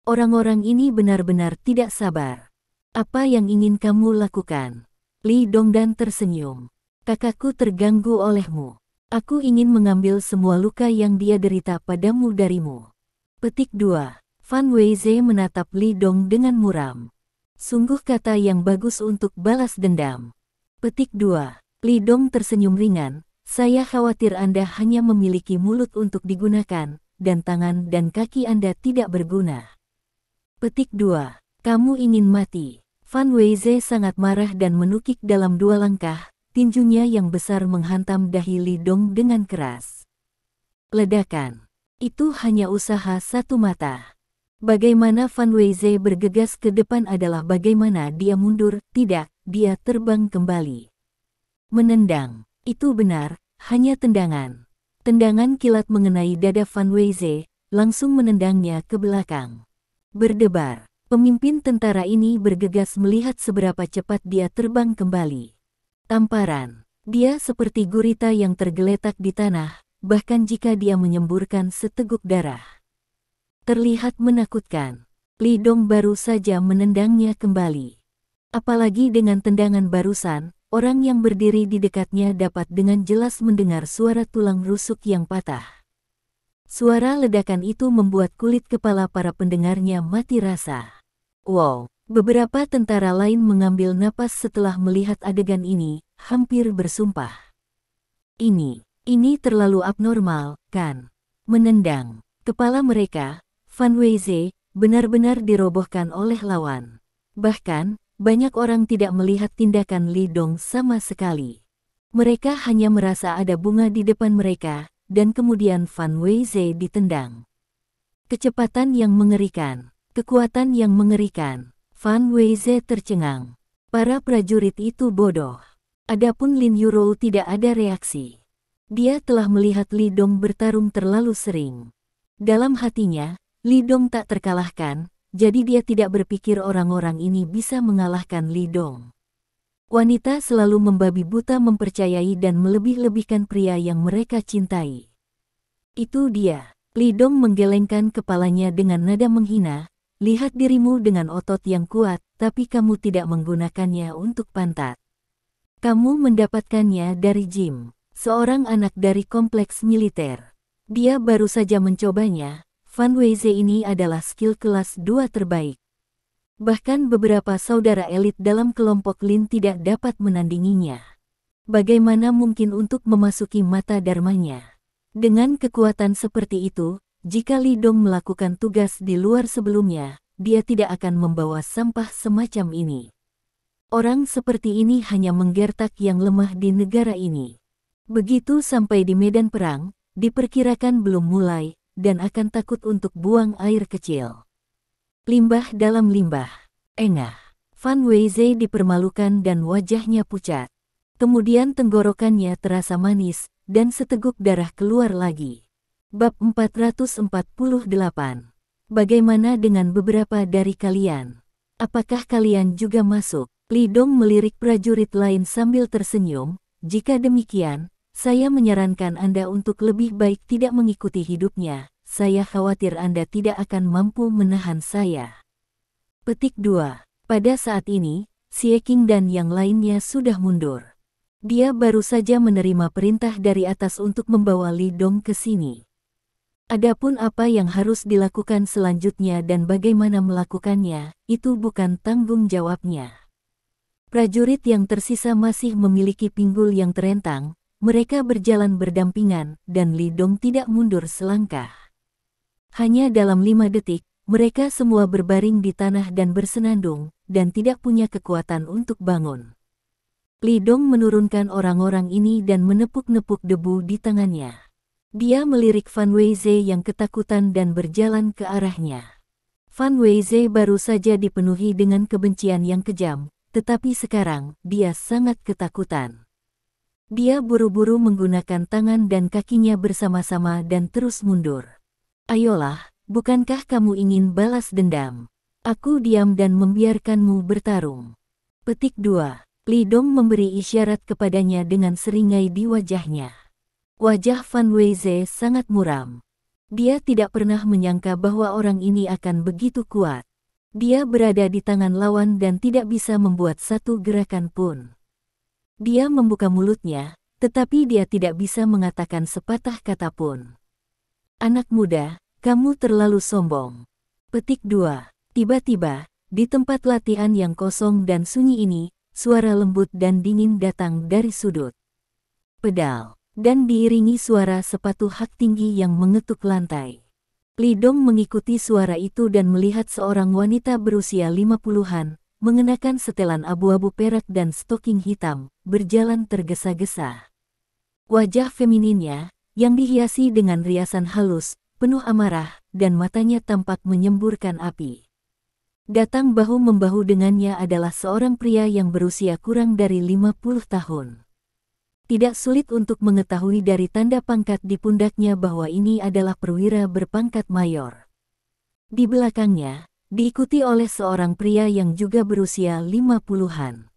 Orang-orang ini benar-benar tidak sabar. "Apa yang ingin kamu lakukan?" Li Dongdan tersenyum. "Kakakku terganggu olehmu. Aku ingin mengambil semua luka yang dia derita padamu darimu." Petik 2. Fan Weize menatap Li Dong dengan muram. Sungguh kata yang bagus untuk balas dendam. Petik 2. Li Dong tersenyum ringan. "Saya khawatir Anda hanya memiliki mulut untuk digunakan, dan tangan dan kaki Anda tidak berguna." Petik 2. "Kamu ingin mati." Fan Weize sangat marah dan menukik dalam 2 langkah, tinjunya yang besar menghantam dahi Li Dong dengan keras. Ledakan. Itu hanya usaha satu mata. Bagaimana Fan Weize bergegas ke depan adalah bagaimana dia mundur, tidak, dia terbang kembali. Menendang. Itu benar, hanya tendangan. Tendangan kilat mengenai dada Fan Weize, langsung menendangnya ke belakang. Berdebar. Pemimpin tentara ini bergegas melihat seberapa cepat dia terbang kembali. Tamparan. Dia seperti gurita yang tergeletak di tanah, bahkan jika dia menyemburkan seteguk darah. Terlihat menakutkan. Li Dong baru saja menendangnya kembali. Apalagi dengan tendangan barusan, orang yang berdiri di dekatnya dapat dengan jelas mendengar suara tulang rusuk yang patah. Suara ledakan itu membuat kulit kepala para pendengarnya mati rasa. Wow! Beberapa tentara lain mengambil napas setelah melihat adegan ini, hampir bersumpah. Ini terlalu abnormal, kan? Menendang. Kepala mereka, Fan Weize, benar-benar dirobohkan oleh lawan. Bahkan, banyak orang tidak melihat tindakan Li Dong sama sekali. Mereka hanya merasa ada bunga di depan mereka, dan kemudian Fan Weize ditendang. Kecepatan yang mengerikan, kekuatan yang mengerikan. Fan Weize tercengang. Para prajurit itu bodoh. Adapun Lin Yurou tidak ada reaksi. Dia telah melihat Li Dong bertarung terlalu sering. Dalam hatinya, Li Dong tak terkalahkan, jadi dia tidak berpikir orang-orang ini bisa mengalahkan Li Dong. Wanita selalu membabi buta mempercayai dan melebih-lebihkan pria yang mereka cintai. Itu dia. Li Dong menggelengkan kepalanya dengan nada menghina. Lihat dirimu dengan otot yang kuat, tapi kamu tidak menggunakannya untuk pantat. Kamu mendapatkannya dari Jim, seorang anak dari kompleks militer. Dia baru saja mencobanya. Fan Weize ini adalah skill kelas 2 terbaik. Bahkan beberapa saudara elit dalam kelompok Lin tidak dapat menandinginya. Bagaimana mungkin untuk memasuki mata dharmanya? Dengan kekuatan seperti itu, jika Li Dong melakukan tugas di luar sebelumnya, dia tidak akan membawa sampah semacam ini. Orang seperti ini hanya menggertak yang lemah di negara ini. Begitu sampai di medan perang, diperkirakan belum mulai, dan akan takut untuk buang air kecil. Limbah dalam limbah. Engah. Fan Weize dipermalukan dan wajahnya pucat. Kemudian tenggorokannya terasa manis, dan seteguk darah keluar lagi. Bab 448. Bagaimana dengan beberapa dari kalian? Apakah kalian juga masuk? Li Dong melirik prajurit lain sambil tersenyum. Jika demikian, saya menyarankan Anda untuk lebih baik tidak mengikuti hidupnya. Saya khawatir Anda tidak akan mampu menahan saya. Petik 2. Pada saat ini, Xie Qing dan yang lainnya sudah mundur. Dia baru saja menerima perintah dari atas untuk membawa Li Dong ke sini. Adapun apa yang harus dilakukan selanjutnya dan bagaimana melakukannya, itu bukan tanggung jawabnya. Prajurit yang tersisa masih memiliki pinggul yang terentang, mereka berjalan berdampingan, dan Li Dong tidak mundur selangkah. Hanya dalam 5 detik, mereka semua berbaring di tanah dan bersenandung, dan tidak punya kekuatan untuk bangun. Li Dong menurunkan orang-orang ini dan menepuk-nepuk debu di tangannya. Dia melirik Fan Weize yang ketakutan dan berjalan ke arahnya. Fan Weize baru saja dipenuhi dengan kebencian yang kejam, tetapi sekarang dia sangat ketakutan. Dia buru-buru menggunakan tangan dan kakinya bersama-sama dan terus mundur. Ayolah, bukankah kamu ingin balas dendam? Aku diam dan membiarkanmu bertarung. Petik 2. Li Dong memberi isyarat kepadanya dengan seringai di wajahnya. Wajah Fan Weize sangat muram. Dia tidak pernah menyangka bahwa orang ini akan begitu kuat. Dia berada di tangan lawan dan tidak bisa membuat satu gerakan pun. Dia membuka mulutnya, tetapi dia tidak bisa mengatakan sepatah kata pun. Anak muda, kamu terlalu sombong. Petik 2. Tiba-tiba, di tempat latihan yang kosong dan sunyi ini, suara lembut dan dingin datang dari sudut pedal. Dan diiringi suara sepatu hak tinggi yang mengetuk lantai. Li Dong mengikuti suara itu dan melihat seorang wanita berusia 50-an, mengenakan setelan abu-abu perak dan stoking hitam, berjalan tergesa-gesa. Wajah femininnya, yang dihiasi dengan riasan halus, penuh amarah, dan matanya tampak menyemburkan api. Datang bahu-membahu dengannya adalah seorang pria yang berusia kurang dari 50 tahun. Tidak sulit untuk mengetahui dari tanda pangkat di pundaknya bahwa ini adalah perwira berpangkat mayor. Di belakangnya, diikuti oleh seorang pria yang juga berusia 50-an.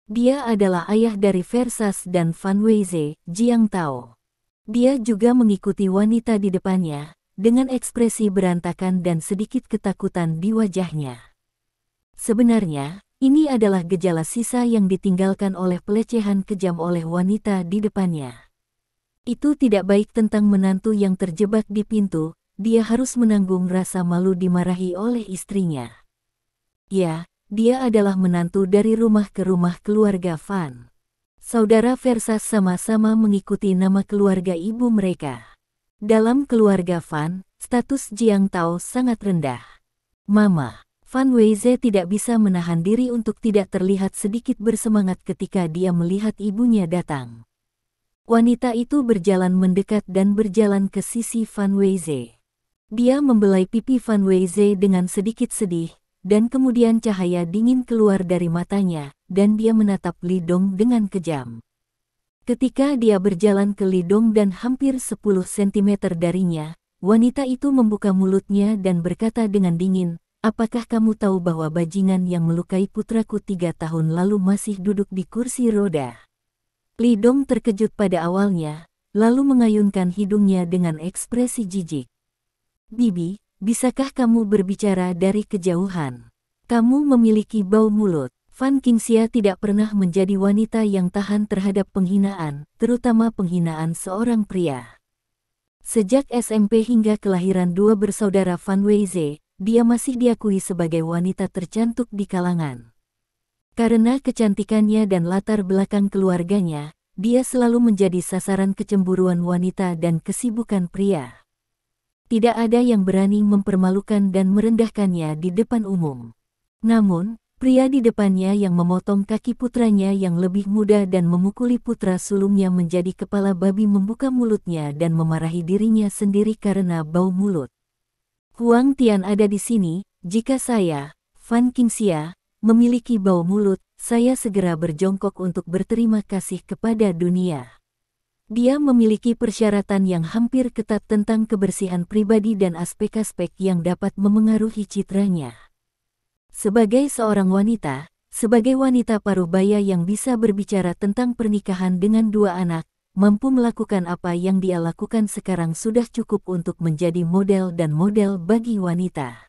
Dia adalah ayah dari Versas dan Van Weize, Jiang Tao. Dia juga mengikuti wanita di depannya, dengan ekspresi berantakan dan sedikit ketakutan di wajahnya. Sebenarnya, ini adalah gejala sisa yang ditinggalkan oleh pelecehan kejam oleh wanita di depannya. Itu tidak baik tentang menantu yang terjebak di pintu, dia harus menanggung rasa malu dimarahi oleh istrinya. Ya, dia adalah menantu dari rumah ke rumah keluarga Van. Saudara Versas sama-sama mengikuti nama keluarga ibu mereka. Dalam keluarga Van, status Jiang Tao sangat rendah. Mama Van Weize tidak bisa menahan diri untuk tidak terlihat sedikit bersemangat ketika dia melihat ibunya datang. Wanita itu berjalan mendekat dan berjalan ke sisi Van Weize. Dia membelai pipi Van Weize dengan sedikit sedih, dan kemudian cahaya dingin keluar dari matanya, dan dia menatap Li Dong dengan kejam. Ketika dia berjalan ke Li Dong dan hampir 10 cm darinya, wanita itu membuka mulutnya dan berkata dengan dingin, "Apakah kamu tahu bahwa bajingan yang melukai putraku 3 tahun lalu masih duduk di kursi roda?" Li Dong terkejut pada awalnya, lalu mengayunkan hidungnya dengan ekspresi jijik. "Bibi, bisakah kamu berbicara dari kejauhan? Kamu memiliki bau mulut." Van Qingxia tidak pernah menjadi wanita yang tahan terhadap penghinaan, terutama penghinaan seorang pria. Sejak SMP hingga kelahiran dua bersaudara Van Weize, dia masih diakui sebagai wanita tercantik di kalangan. Karena kecantikannya dan latar belakang keluarganya, dia selalu menjadi sasaran kecemburuan wanita dan kesibukan pria. Tidak ada yang berani mempermalukan dan merendahkannya di depan umum. Namun, pria di depannya yang memotong kaki putranya yang lebih muda dan memukuli putra sulungnya menjadi kepala babi membuka mulutnya dan memarahi dirinya sendiri karena bau mulut. "Huang Tian ada di sini, jika saya, Van Qingxia, memiliki bau mulut, saya segera berjongkok untuk berterima kasih kepada dunia." Dia memiliki persyaratan yang hampir ketat tentang kebersihan pribadi dan aspek-aspek yang dapat memengaruhi citranya. Sebagai seorang wanita, sebagai wanita paruh baya yang bisa berbicara tentang pernikahan dengan 2 anak, mampu melakukan apa yang dia lakukan sekarang sudah cukup untuk menjadi model dan model bagi wanita.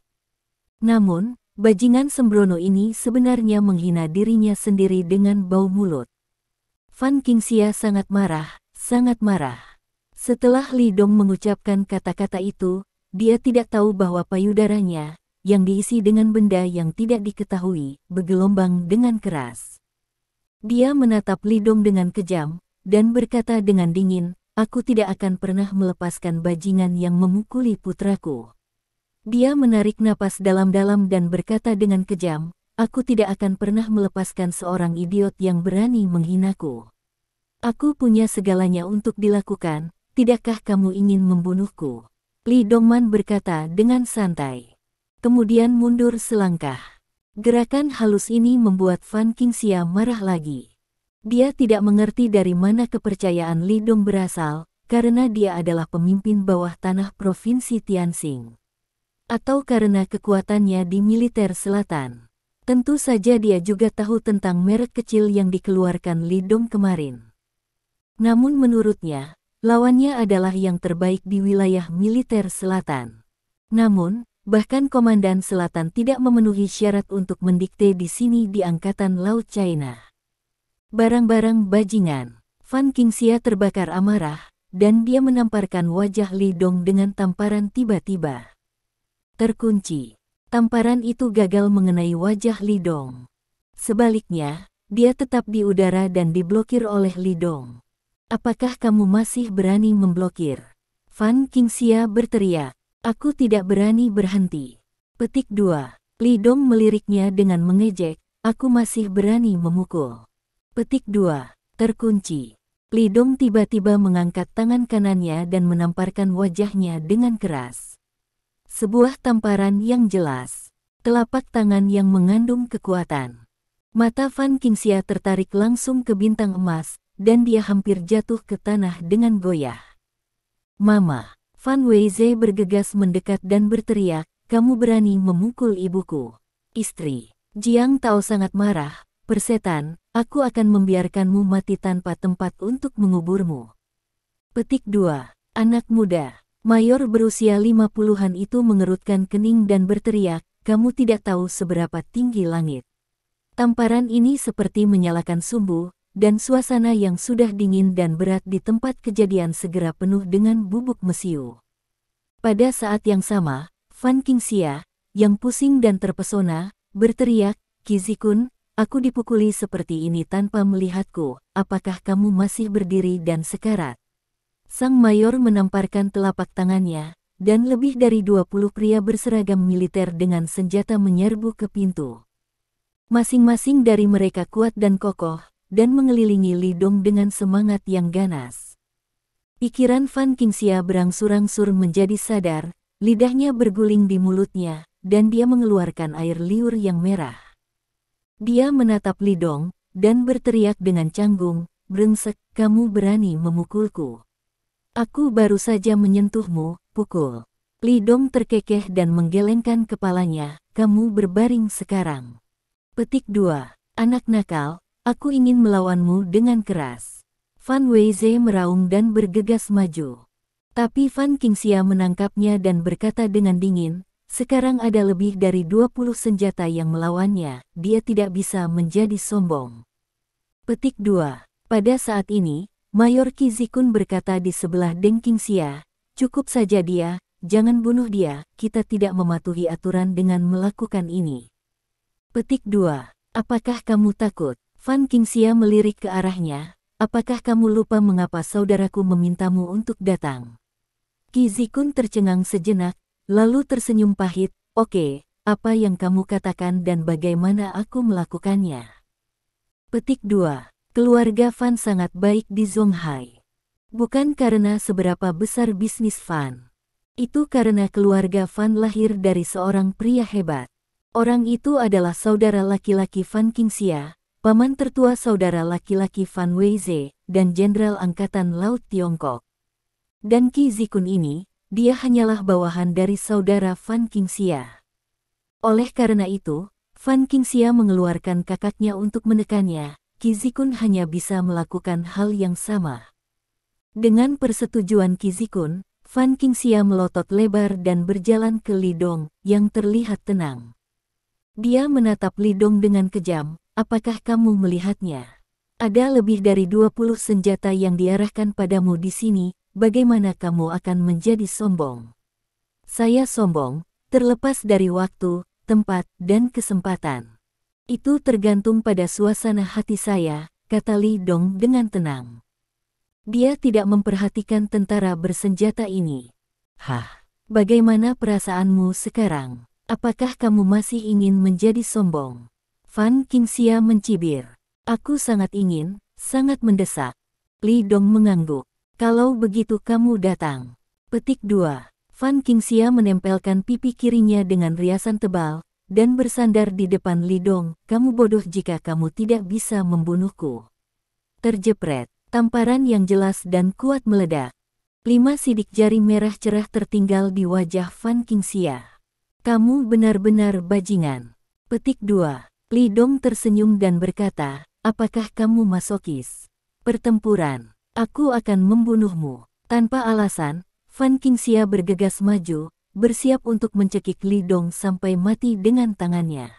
Namun, bajingan sembrono ini sebenarnya menghina dirinya sendiri dengan bau mulut. Van Qingxia sangat marah, sangat marah. Setelah Li Dong mengucapkan kata-kata itu, dia tidak tahu bahwa payudaranya, yang diisi dengan benda yang tidak diketahui, bergelombang dengan keras. Dia menatap Li Dong dengan kejam, dan berkata dengan dingin, "Aku tidak akan pernah melepaskan bajingan yang memukuli putraku." Dia menarik napas dalam-dalam dan berkata dengan kejam, "Aku tidak akan pernah melepaskan seorang idiot yang berani menghinaku. Aku punya segalanya untuk dilakukan, tidakkah kamu ingin membunuhku?" Li Dongman berkata dengan santai. Kemudian mundur selangkah. Gerakan halus ini membuat Van Qingxia marah lagi. Dia tidak mengerti dari mana kepercayaan Li Dong berasal, karena dia adalah pemimpin bawah tanah Provinsi Tianxing. Atau karena kekuatannya di militer selatan. Tentu saja dia juga tahu tentang merek kecil yang dikeluarkan Li Dong kemarin. Namun menurutnya, lawannya adalah yang terbaik di wilayah militer selatan. Namun, bahkan Komandan Selatan tidak memenuhi syarat untuk mendikte di sini di Angkatan Laut China. Barang-barang bajingan. Van Qingxia terbakar amarah, dan dia menamparkan wajah Li Dong dengan tamparan tiba-tiba. Terkunci. Tamparan itu gagal mengenai wajah Li Dong. Sebaliknya, dia tetap di udara dan diblokir oleh Li Dong. "Apakah kamu masih berani memblokir?" Van Qingxia berteriak. "Aku tidak berani berhenti." Petik 2. Li Dong meliriknya dengan mengejek, aku masih berani memukul. Petik 2. Terkunci. Li Dong tiba-tiba mengangkat tangan kanannya dan menamparkan wajahnya dengan keras. Sebuah tamparan yang jelas. Telapak tangan yang mengandung kekuatan. Mata Fan Qingxia tertarik langsung ke bintang emas, dan dia hampir jatuh ke tanah dengan goyah. Mama. Fan Weize bergegas mendekat dan berteriak, kamu berani memukul ibuku. Istri. Jiang Tao sangat marah. Persetan, aku akan membiarkanmu mati tanpa tempat untuk menguburmu. Petik 2. Anak muda. Mayor berusia 50-an itu mengerutkan kening dan berteriak, kamu tidak tahu seberapa tinggi langit. Tamparan ini seperti menyalakan sumbu, dan suasana yang sudah dingin dan berat di tempat kejadian segera penuh dengan bubuk mesiu. Pada saat yang sama, Fan Qingxia, yang pusing dan terpesona, berteriak, Qizikun, aku dipukuli seperti ini tanpa melihatku, apakah kamu masih berdiri dan sekarat? Sang mayor menamparkan telapak tangannya, dan lebih dari 20 pria berseragam militer dengan senjata menyerbu ke pintu. Masing-masing dari mereka kuat dan kokoh, dan mengelilingi Li Dong dengan semangat yang ganas. Pikiran Fan Qingxia berangsur-angsur menjadi sadar, lidahnya berguling di mulutnya, dan dia mengeluarkan air liur yang merah. Dia menatap Li Dong, dan berteriak dengan canggung, brengsek, kamu berani memukulku. Aku baru saja menyentuhmu, pukul. Li Dong terkekeh dan menggelengkan kepalanya, kamu berbaring sekarang. Petik 2. Anak nakal, aku ingin melawanmu dengan keras. Fan Weize meraung dan bergegas maju. Tapi Fan Qingxia menangkapnya dan berkata dengan dingin, sekarang ada lebih dari 20 senjata yang melawannya, dia tidak bisa menjadi sombong. Petik 2. Pada saat ini, Mayor Qizikun berkata di sebelah Deng Qingxia, cukup saja dia, jangan bunuh dia, kita tidak mematuhi aturan dengan melakukan ini. Petik 2. Apakah kamu takut? Fan Qingxia melirik ke arahnya, apakah kamu lupa mengapa saudaraku memintamu untuk datang? Qizikun tercengang sejenak, lalu tersenyum pahit, oke, apa yang kamu katakan dan bagaimana aku melakukannya? Petik 2. Keluarga Fan sangat baik di Zonghai. Bukan karena seberapa besar bisnis Fan. Itu karena keluarga Fan lahir dari seorang pria hebat. Orang itu adalah saudara laki-laki Fan Qingxia, paman tertua saudara laki-laki Fan Weize, dan Jenderal Angkatan Laut Tiongkok. Dan Qizikun ini, dia hanyalah bawahan dari saudara Fan Qingxia. Oleh karena itu, Fan Qingxia mengeluarkan kakaknya untuk menekannya, Qizikun hanya bisa melakukan hal yang sama. Dengan persetujuan Qizikun, Fan Qingxia melotot lebar dan berjalan ke Li Dong, yang terlihat tenang. Dia menatap Li Dong dengan kejam, apakah kamu melihatnya? Ada lebih dari 20 senjata yang diarahkan padamu di sini, bagaimana kamu akan menjadi sombong? Saya sombong, terlepas dari waktu, tempat, dan kesempatan. Itu tergantung pada suasana hati saya, kata Li Dong dengan tenang. Dia tidak memperhatikan tentara bersenjata ini. Hah, bagaimana perasaanmu sekarang? Apakah kamu masih ingin menjadi sombong? Fan Qingxia mencibir. Aku sangat ingin, sangat mendesak. Li Dong mengangguk. Kalau begitu kamu datang. Petik 2. Fan Qingxia menempelkan pipi kirinya dengan riasan tebal, dan bersandar di depan Li Dong, kamu bodoh jika kamu tidak bisa membunuhku. Terjepret, tamparan yang jelas dan kuat meledak. 5 sidik jari merah cerah tertinggal di wajah Fan Qingxia. Kamu benar-benar bajingan. Petik 2. Li Dong tersenyum dan berkata, apakah kamu masokis? Pertempuran. Aku akan membunuhmu. Tanpa alasan, Fan Qingxia bergegas maju, bersiap untuk mencekik Li Dong sampai mati dengan tangannya.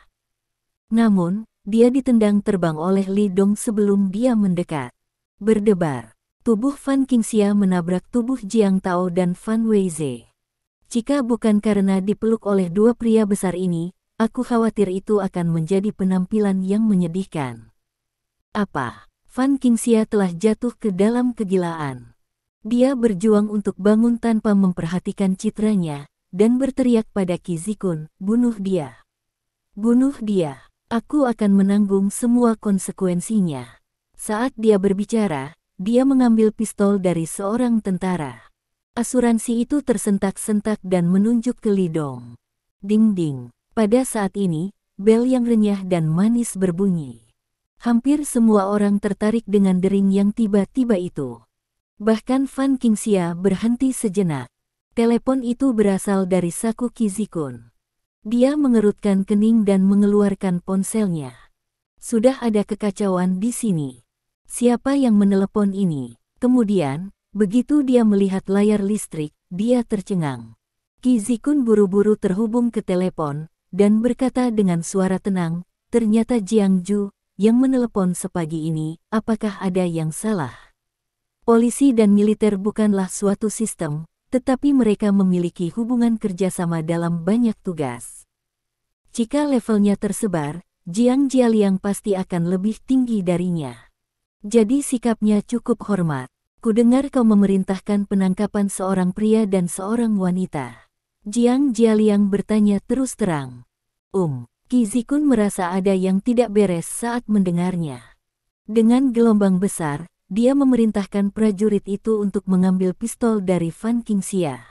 Namun, dia ditendang terbang oleh Li Dong sebelum dia mendekat. Berdebar. Tubuh Fan Qingxia menabrak tubuh Jiang Tao dan Fan Weize. Jika bukan karena dipeluk oleh dua pria besar ini, aku khawatir itu akan menjadi penampilan yang menyedihkan. Apa? Fan Qingxia telah jatuh ke dalam kegilaan. Dia berjuang untuk bangun tanpa memperhatikan citranya, dan berteriak pada Qizikun, bunuh dia. Bunuh dia. Aku akan menanggung semua konsekuensinya. Saat dia berbicara, dia mengambil pistol dari seorang tentara. Asuransi itu tersentak-sentak dan menunjuk ke Lidong. Ding-ding. Pada saat ini, bel yang renyah dan manis berbunyi. Hampir semua orang tertarik dengan dering yang tiba-tiba itu. Bahkan Fan Qingxia berhenti sejenak. Telepon itu berasal dari saku Qizikun. Dia mengerutkan kening dan mengeluarkan ponselnya. Sudah ada kekacauan di sini. Siapa yang menelepon ini? Kemudian, begitu dia melihat layar listrik, dia tercengang. Qizikun buru-buru terhubung ke telepon, dan berkata dengan suara tenang, ternyata Jiang Ju, yang menelepon sepagi ini, apakah ada yang salah? Polisi dan militer bukanlah suatu sistem, tetapi mereka memiliki hubungan kerjasama dalam banyak tugas. Jika levelnya tersebar, Jiang Jialiang pasti akan lebih tinggi darinya. Jadi sikapnya cukup hormat. Kudengar kau memerintahkan penangkapan seorang pria dan seorang wanita. Jiang Jialiang bertanya terus terang. Qizikun merasa ada yang tidak beres saat mendengarnya. Dengan gelombang besar, dia memerintahkan prajurit itu untuk mengambil pistol dari Fan Qingxia.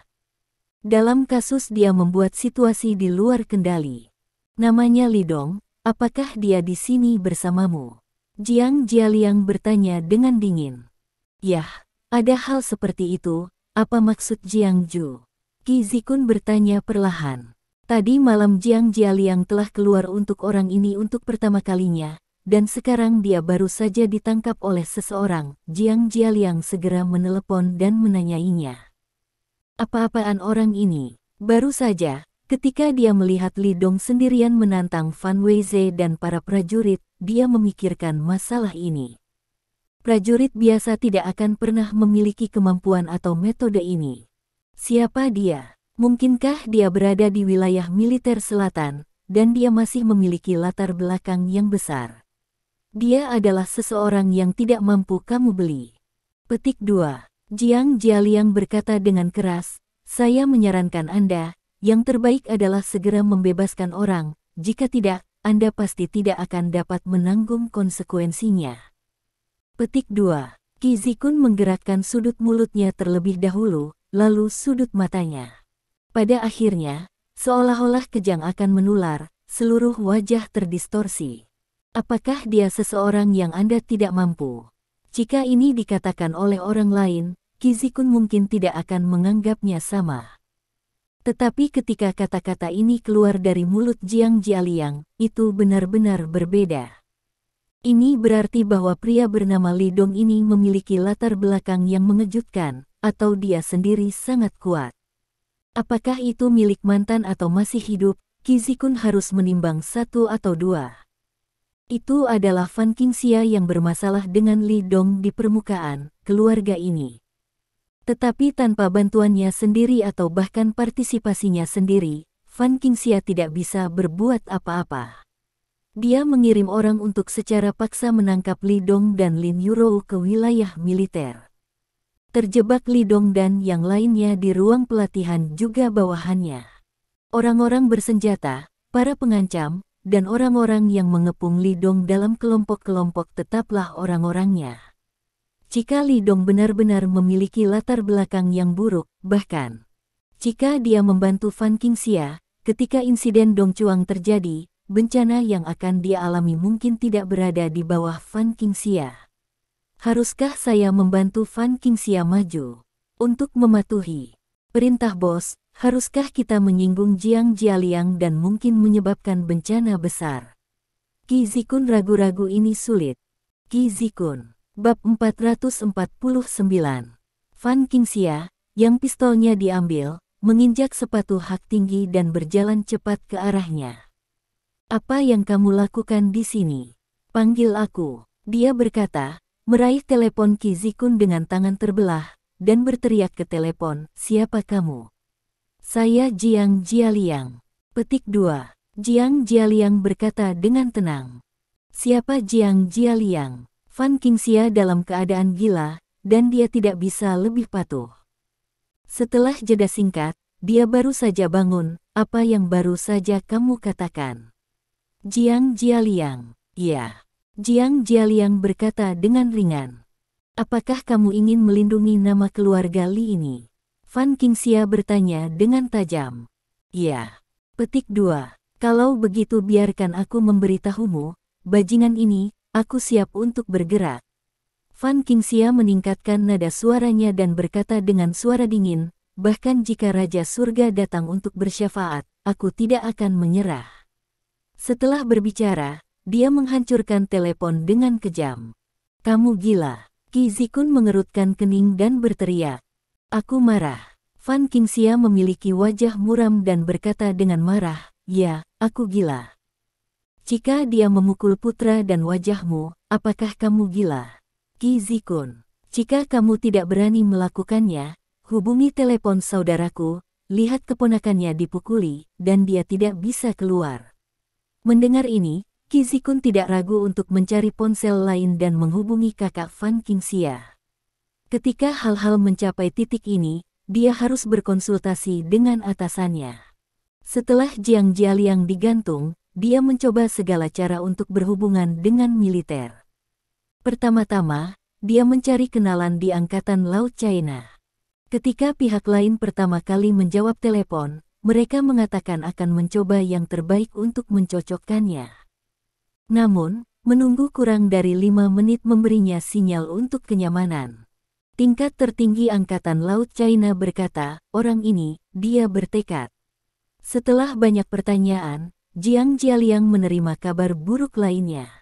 Dalam kasus dia membuat situasi di luar kendali. Namanya Lidong, apakah dia di sini bersamamu? Jiang Jialiang bertanya dengan dingin. Yah, ada hal seperti itu, apa maksud Jiang Ju? Qizikun bertanya perlahan. Tadi malam Jiang Jialiang telah keluar untuk orang ini untuk pertama kalinya. Dan sekarang dia baru saja ditangkap oleh seseorang. Jiang Jialiang segera menelepon dan menanyainya. Apa-apaan orang ini? Baru saja, ketika dia melihat Lidong sendirian menantang Fan Weize dan para prajurit, dia memikirkan masalah ini. Prajurit biasa tidak akan pernah memiliki kemampuan atau metode ini. Siapa dia? Mungkinkah dia berada di wilayah militer selatan, dan dia masih memiliki latar belakang yang besar? Dia adalah seseorang yang tidak mampu kamu beli. Petik 2. Jiang Jialiang berkata dengan keras, saya menyarankan Anda, yang terbaik adalah segera membebaskan orang, jika tidak, Anda pasti tidak akan dapat menanggung konsekuensinya. Petik 2. Qizikun menggerakkan sudut mulutnya terlebih dahulu, lalu sudut matanya. Pada akhirnya, seolah-olah kejang akan menular, seluruh wajah terdistorsi. Apakah dia seseorang yang Anda tidak mampu? Jika ini dikatakan oleh orang lain, Qizikun mungkin tidak akan menganggapnya sama. Tetapi ketika kata-kata ini keluar dari mulut Jiang Jialiang, itu benar-benar berbeda. Ini berarti bahwa pria bernama Lidong ini memiliki latar belakang yang mengejutkan, atau dia sendiri sangat kuat. Apakah itu milik mantan atau masih hidup? Qizikun harus menimbang satu atau dua. Itu adalah Fan Qingxia yang bermasalah dengan Lidong di permukaan, keluarga ini. Tetapi tanpa bantuannya sendiri atau bahkan partisipasinya sendiri, Fan Qingxia tidak bisa berbuat apa-apa. Dia mengirim orang untuk secara paksa menangkap Lidong dan Lin Yurou ke wilayah militer. Terjebak Lidong dan yang lainnya di ruang pelatihan juga bawahannya. Orang-orang bersenjata, para pengancam, dan orang-orang yang mengepung Lidong dalam kelompok-kelompok tetaplah orang-orangnya. Jika Lidong benar-benar memiliki latar belakang yang buruk, bahkan jika dia membantu Fan Qingxia, ketika insiden Dongchuang terjadi, bencana yang akan dia alami mungkin tidak berada di bawah Fan Qingxia. Haruskah saya membantu Fan Qingxia maju? Untuk mematuhi perintah bos, haruskah kita menyinggung Jiang Jialiang dan mungkin menyebabkan bencana besar? Qizikun ragu-ragu ini sulit. Qizikun, bab 449. Fan Qingxia, yang pistolnya diambil, menginjak sepatu hak tinggi dan berjalan cepat ke arahnya. Apa yang kamu lakukan di sini? Panggil aku, dia berkata, meraih telepon Qizikun dengan tangan terbelah, dan berteriak ke telepon, siapa kamu? Saya Jiang Jialiang. Petik 2. Jiang Jialiang berkata dengan tenang. Siapa Jiang Jialiang? Fan Qingxia dalam keadaan gila, dan dia tidak bisa lebih patuh. Setelah jeda singkat, dia baru saja bangun, apa yang baru saja kamu katakan? Jiang Jialiang. Ya. Jiang Jialiang berkata dengan ringan. Apakah kamu ingin melindungi nama keluarga Li ini? Fan Qingxia bertanya dengan tajam. Ya. Petik 2. Kalau begitu biarkan aku memberitahumu, bajingan ini, aku siap untuk bergerak. Fan Qingxia meningkatkan nada suaranya dan berkata dengan suara dingin, bahkan jika Raja Surga datang untuk bersyafaat, aku tidak akan menyerah. Setelah berbicara, dia menghancurkan telepon dengan kejam. Kamu gila. Qi Zikun mengerutkan kening dan berteriak. Aku marah. Fan Qingxia memiliki wajah muram dan berkata dengan marah, ya, aku gila. Jika dia memukul putra dan wajahmu, apakah kamu gila? Qi Zikun, jika kamu tidak berani melakukannya, hubungi telepon saudaraku, lihat keponakannya dipukuli, dan dia tidak bisa keluar. Mendengar ini, Qi Zikun tidak ragu untuk mencari ponsel lain dan menghubungi kakak Fan Qingxia. Ketika hal-hal mencapai titik ini, dia harus berkonsultasi dengan atasannya. Setelah Jiang Jialiang digantung, dia mencoba segala cara untuk berhubungan dengan militer. Pertama-tama, dia mencari kenalan di Angkatan Laut China. Ketika pihak lain pertama kali menjawab telepon, mereka mengatakan akan mencoba yang terbaik untuk mencocokkannya. Namun, menunggu kurang dari 5 menit memberinya sinyal untuk kenyamanan. Tingkat tertinggi Angkatan Laut China berkata, orang ini, dia bertekad. Setelah banyak pertanyaan, Jiang Jialiang menerima kabar buruk lainnya.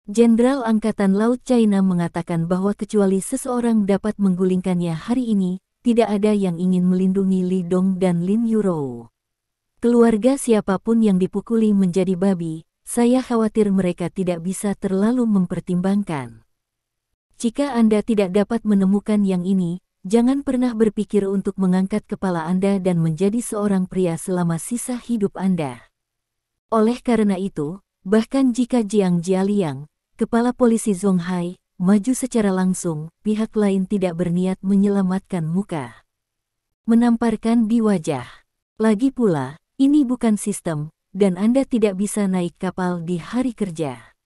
Jenderal Angkatan Laut China mengatakan bahwa kecuali seseorang dapat menggulingkannya hari ini, tidak ada yang ingin melindungi Li Dong dan Lin Yurou. Keluarga siapapun yang dipukuli menjadi babi, saya khawatir mereka tidak bisa terlalu mempertimbangkan. Jika Anda tidak dapat menemukan yang ini, jangan pernah berpikir untuk mengangkat kepala Anda dan menjadi seorang pria selama sisa hidup Anda. Oleh karena itu, bahkan jika Jiang Jialiang, kepala polisi Zonghai, maju secara langsung, pihak lain tidak berniat menyelamatkan muka. Menamparkan di wajah. Lagi pula, ini bukan sistem, dan Anda tidak bisa naik kapal di hari kerja.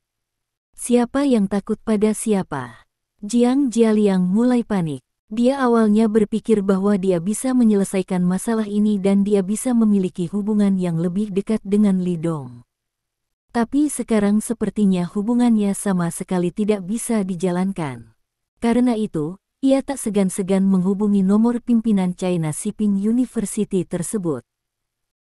Siapa yang takut pada siapa? Jiang Jialiang mulai panik. Dia awalnya berpikir bahwa dia bisa menyelesaikan masalah ini dan dia bisa memiliki hubungan yang lebih dekat dengan Li Dong. Tapi sekarang sepertinya hubungannya sama sekali tidak bisa dijalankan. Karena itu, ia tak segan-segan menghubungi nomor pimpinan China Shipping University tersebut.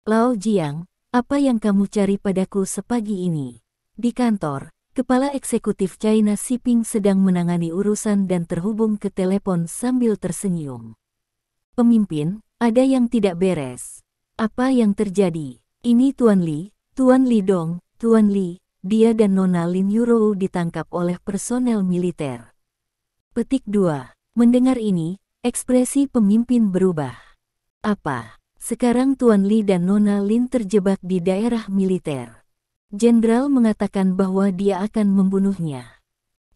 Lao Jiang, apa yang kamu cari padaku sepagi ini? Di kantor, Kepala Eksekutif China Shipping sedang menangani urusan dan terhubung ke telepon sambil tersenyum. Pemimpin, ada yang tidak beres. Apa yang terjadi? Ini Tuan Li Dong. Tuan Li, dia dan Nona Lin Yurou ditangkap oleh personel militer. Petik 2. Mendengar ini, ekspresi pemimpin berubah. Apa? Sekarang Tuan Li dan Nona Lin terjebak di daerah militer. Jenderal mengatakan bahwa dia akan membunuhnya.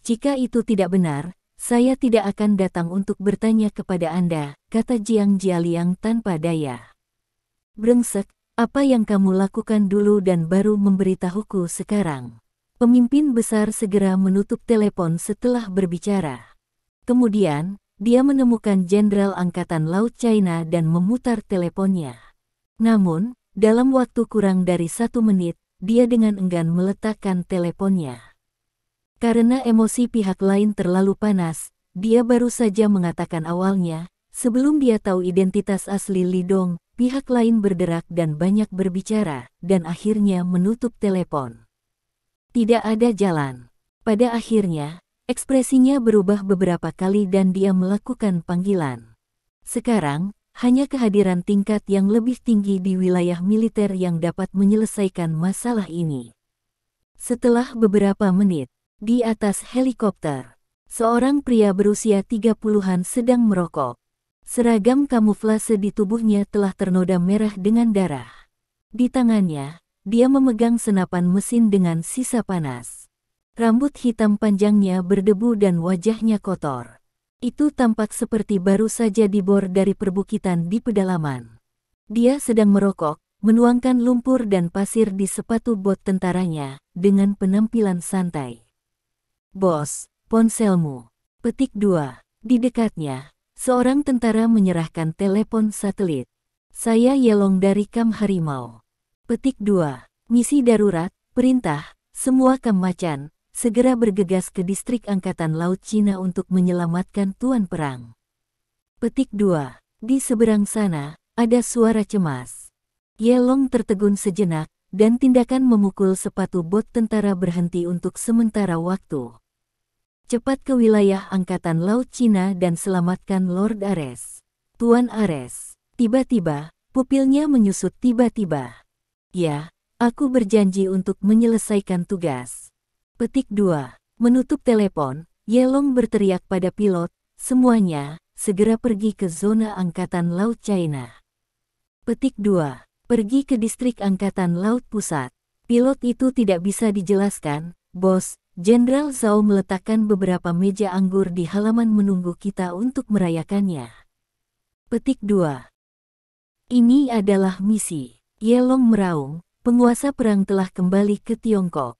Jika itu tidak benar, saya tidak akan datang untuk bertanya kepada Anda, kata Jiang Jialiang tanpa daya. Brengsek. Apa yang kamu lakukan dulu dan baru memberitahuku sekarang? Pemimpin besar segera menutup telepon setelah berbicara. Kemudian, dia menemukan Jenderal Angkatan Laut China dan memutar teleponnya. Namun, dalam waktu kurang dari 1 menit, dia dengan enggan meletakkan teleponnya. Karena emosi pihak lain terlalu panas, dia baru saja mengatakan awalnya, sebelum dia tahu identitas asli Li Dong. Pihak lain berderak dan banyak berbicara, dan akhirnya menutup telepon. Tidak ada jalan. Pada akhirnya, ekspresinya berubah beberapa kali dan dia melakukan panggilan. Sekarang, hanya kehadiran tingkat yang lebih tinggi di wilayah militer yang dapat menyelesaikan masalah ini. Setelah beberapa menit, di atas helikopter, seorang pria berusia 30-an sedang merokok. Seragam kamuflase di tubuhnya telah ternoda merah dengan darah. Di tangannya, dia memegang senapan mesin dengan sisa panas. Rambut hitam panjangnya berdebu dan wajahnya kotor. Itu tampak seperti baru saja dibor dari perbukitan di pedalaman. Dia sedang merokok, menuangkan lumpur dan pasir di sepatu bot tentaranya, dengan penampilan santai. "Bos, ponselmu." Petik 2. Di dekatnya, seorang tentara menyerahkan telepon satelit. "Saya Yelong dari Kam Harimau." Petik 2. Misi darurat, perintah, semua Kam Macan, segera bergegas ke distrik Angkatan Laut Cina untuk menyelamatkan tuan perang. Petik 2. Di seberang sana, ada suara cemas. Yelong tertegun sejenak, dan tindakan memukul sepatu bot tentara berhenti untuk sementara waktu. "Cepat ke wilayah Angkatan Laut Cina dan selamatkan Lord Ares." "Tuan Ares." Tiba-tiba, pupilnya menyusut tiba-tiba. "Ya, aku berjanji untuk menyelesaikan tugas." Petik 2. Menutup telepon, Yelong berteriak pada pilot, "Semuanya, segera pergi ke zona Angkatan Laut China." Petik 2. Pergi ke distrik Angkatan Laut Pusat. Pilot itu tidak bisa dijelaskan, "Bos, Jenderal Zhao meletakkan beberapa meja anggur di halaman menunggu kita untuk merayakannya." Petik 2. Ini adalah misi. Yelong meraung, penguasa perang telah kembali ke Tiongkok.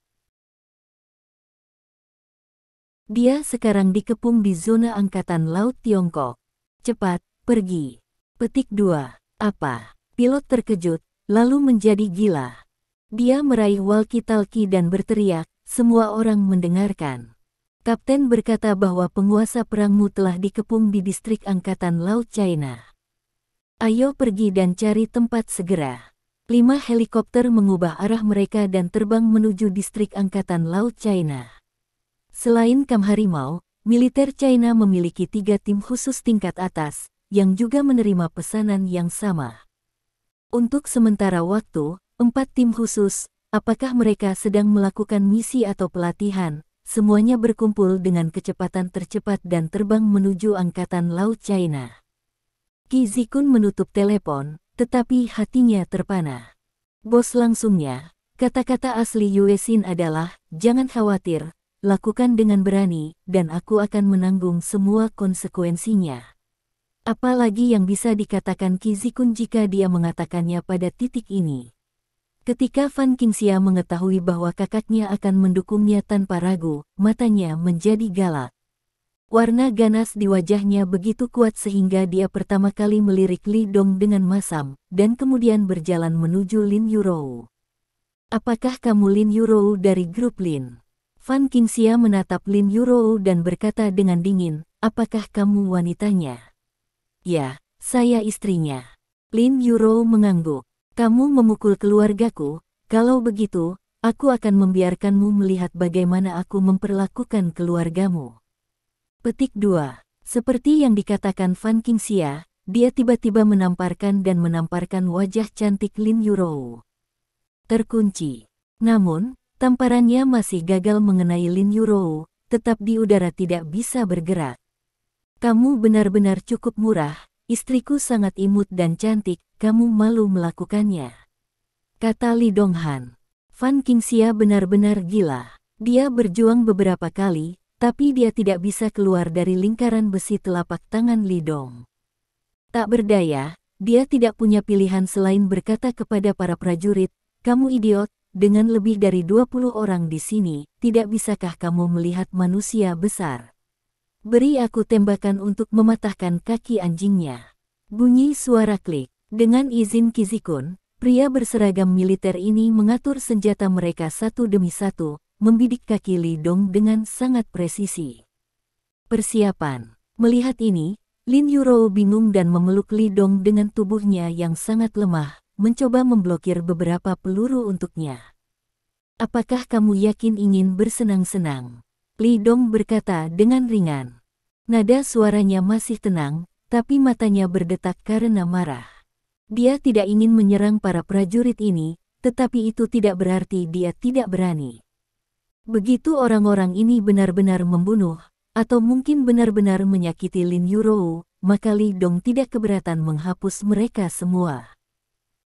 Dia sekarang dikepung di zona Angkatan Laut Tiongkok. "Cepat, pergi." Petik 2. "Apa?" Pilot terkejut, lalu menjadi gila. Dia meraih walkie-talkie dan berteriak, semua orang mendengarkan. "Kapten berkata bahwa penguasa perangmu telah dikepung di distrik Angkatan Laut China. Ayo pergi dan cari tempat segera." 5 helikopter mengubah arah mereka dan terbang menuju distrik Angkatan Laut China. Selain Kam Harimau, militer China memiliki 3 tim khusus tingkat atas, yang juga menerima pesanan yang sama. Untuk sementara waktu, 4 tim khusus, apakah mereka sedang melakukan misi atau pelatihan, semuanya berkumpul dengan kecepatan tercepat dan terbang menuju Angkatan Laut China. Qi Zikun menutup telepon, tetapi hatinya terpana. "Bos," langsungnya, kata-kata asli Yue Xin adalah, "Jangan khawatir, lakukan dengan berani, dan aku akan menanggung semua konsekuensinya." Apalagi yang bisa dikatakan Qi Zikun jika dia mengatakannya pada titik ini. Ketika Fan Qingxia mengetahui bahwa kakaknya akan mendukungnya tanpa ragu, matanya menjadi galak. Warna ganas di wajahnya begitu kuat sehingga dia pertama kali melirik Li Dong dengan masam, dan kemudian berjalan menuju Lin Yurou. "Apakah kamu Lin Yurou dari grup Lin?" Fan Qingxia menatap Lin Yurou dan berkata dengan dingin, "Apakah kamu wanitanya?" "Ya, saya istrinya." Lin Yurou mengangguk. "Kamu memukul keluargaku, kalau begitu, aku akan membiarkanmu melihat bagaimana aku memperlakukan keluargamu." Petik 2. Seperti yang dikatakan Fan Qingxia, dia tiba-tiba menamparkan wajah cantik Lin Yurou. Terkunci. Namun, tamparannya masih gagal mengenai Lin Yurou, tetap di udara tidak bisa bergerak. "Kamu benar-benar cukup murah, istriku sangat imut dan cantik, kamu malu melakukannya," kata Li Donghan. Fan Qingxia benar-benar gila. Dia berjuang beberapa kali, tapi dia tidak bisa keluar dari lingkaran besi telapak tangan Li Dong. Tak berdaya, dia tidak punya pilihan selain berkata kepada para prajurit, "Kamu idiot, dengan lebih dari 20 orang di sini, tidak bisakah kamu melihat manusia besar? Beri aku tembakan untuk mematahkan kaki anjingnya." Bunyi suara klik. Dengan izin Qi Zikun, pria berseragam militer ini mengatur senjata mereka satu demi satu, membidik kaki Li Dong dengan sangat presisi. Persiapan. Melihat ini, Lin Yurou bingung dan memeluk Li Dong dengan tubuhnya yang sangat lemah, mencoba memblokir beberapa peluru untuknya. "Apakah kamu yakin ingin bersenang-senang?" Li Dong berkata dengan ringan. Nada suaranya masih tenang, tapi matanya berdetak karena marah. Dia tidak ingin menyerang para prajurit ini, tetapi itu tidak berarti dia tidak berani. Begitu orang-orang ini benar-benar membunuh, atau mungkin benar-benar menyakiti Lin Yurou, maka Li Dong tidak keberatan menghapus mereka semua.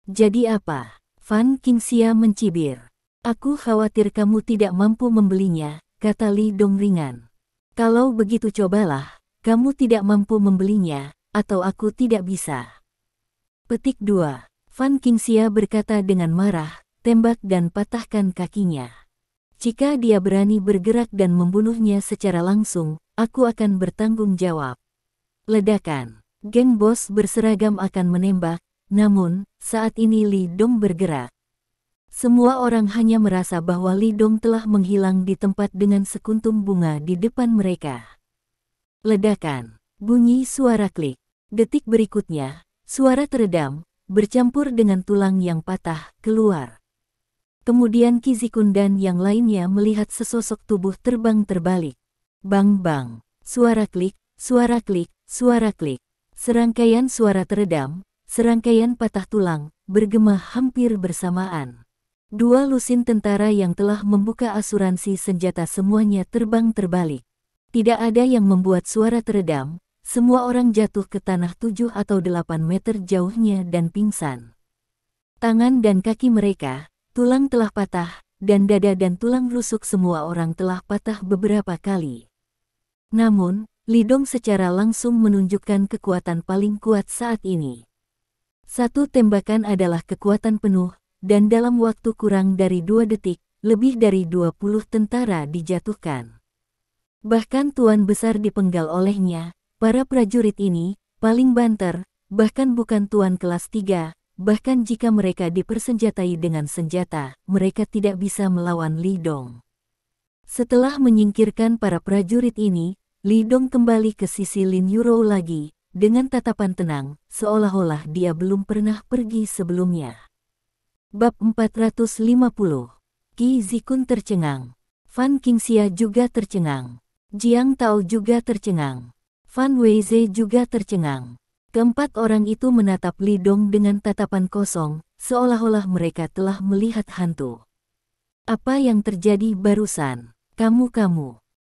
"Jadi apa?" Fan Qingxia mencibir. "Aku khawatir kamu tidak mampu membelinya," kata Li Dong ringan. "Kalau begitu cobalah, kamu tidak mampu membelinya, atau aku tidak bisa." Petik 2. Fan Qingxia berkata dengan marah, tembak dan patahkan kakinya. Jika dia berani bergerak dan membunuhnya secara langsung, aku akan bertanggung jawab. Ledakan. Geng bos berseragam akan menembak, namun, saat ini Li Dong bergerak. Semua orang hanya merasa bahwa Li Dong telah menghilang di tempat dengan sekuntum bunga di depan mereka. Ledakan. Bunyi suara klik. Detik berikutnya, suara teredam, bercampur dengan tulang yang patah, keluar. Kemudian Qi Zikun dan yang lainnya melihat sesosok tubuh terbang terbalik. Bang-bang. Suara klik, suara klik, suara klik. Serangkaian suara teredam, serangkaian patah tulang, bergema hampir bersamaan. Dua lusin tentara yang telah membuka asuransi senjata semuanya terbang terbalik. Tidak ada yang membuat suara teredam, semua orang jatuh ke tanah 7 atau 8 meter jauhnya dan pingsan. Tangan dan kaki mereka, tulang telah patah, dan dada dan tulang rusuk semua orang telah patah beberapa kali. Namun, Li Dong secara langsung menunjukkan kekuatan paling kuat saat ini. Satu tembakan adalah kekuatan penuh, dan dalam waktu kurang dari 2 detik, lebih dari 20 tentara dijatuhkan. Bahkan Tuan Besar dipenggal olehnya, para prajurit ini, paling banter, bahkan bukan Tuan kelas 3, bahkan jika mereka dipersenjatai dengan senjata, mereka tidak bisa melawan Li Dong. Setelah menyingkirkan para prajurit ini, Li Dong kembali ke sisi Lin Yurou lagi, dengan tatapan tenang, seolah-olah dia belum pernah pergi sebelumnya. Bab 450. Qi Zikun tercengang. Fan Qingxia juga tercengang. Jiang Tao juga tercengang. Fan Weize juga tercengang. Keempat orang itu menatap Li Dong dengan tatapan kosong, seolah-olah mereka telah melihat hantu. Apa yang terjadi barusan? Kamu.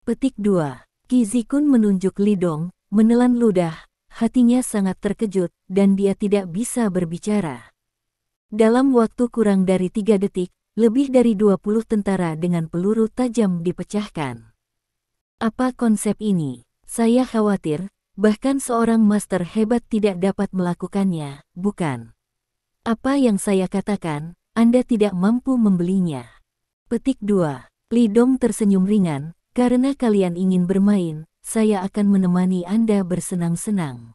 Petik 2. Qi Zikun menunjuk Li Dong, menelan ludah, hatinya sangat terkejut, dan dia tidak bisa berbicara. Dalam waktu kurang dari 3 detik, lebih dari 20 tentara dengan peluru tajam dipecahkan. Apa konsep ini? Saya khawatir, bahkan seorang master hebat tidak dapat melakukannya, bukan? Apa yang saya katakan, Anda tidak mampu membelinya. Petik 2. Li Dong tersenyum ringan, karena kalian ingin bermain, saya akan menemani Anda bersenang-senang.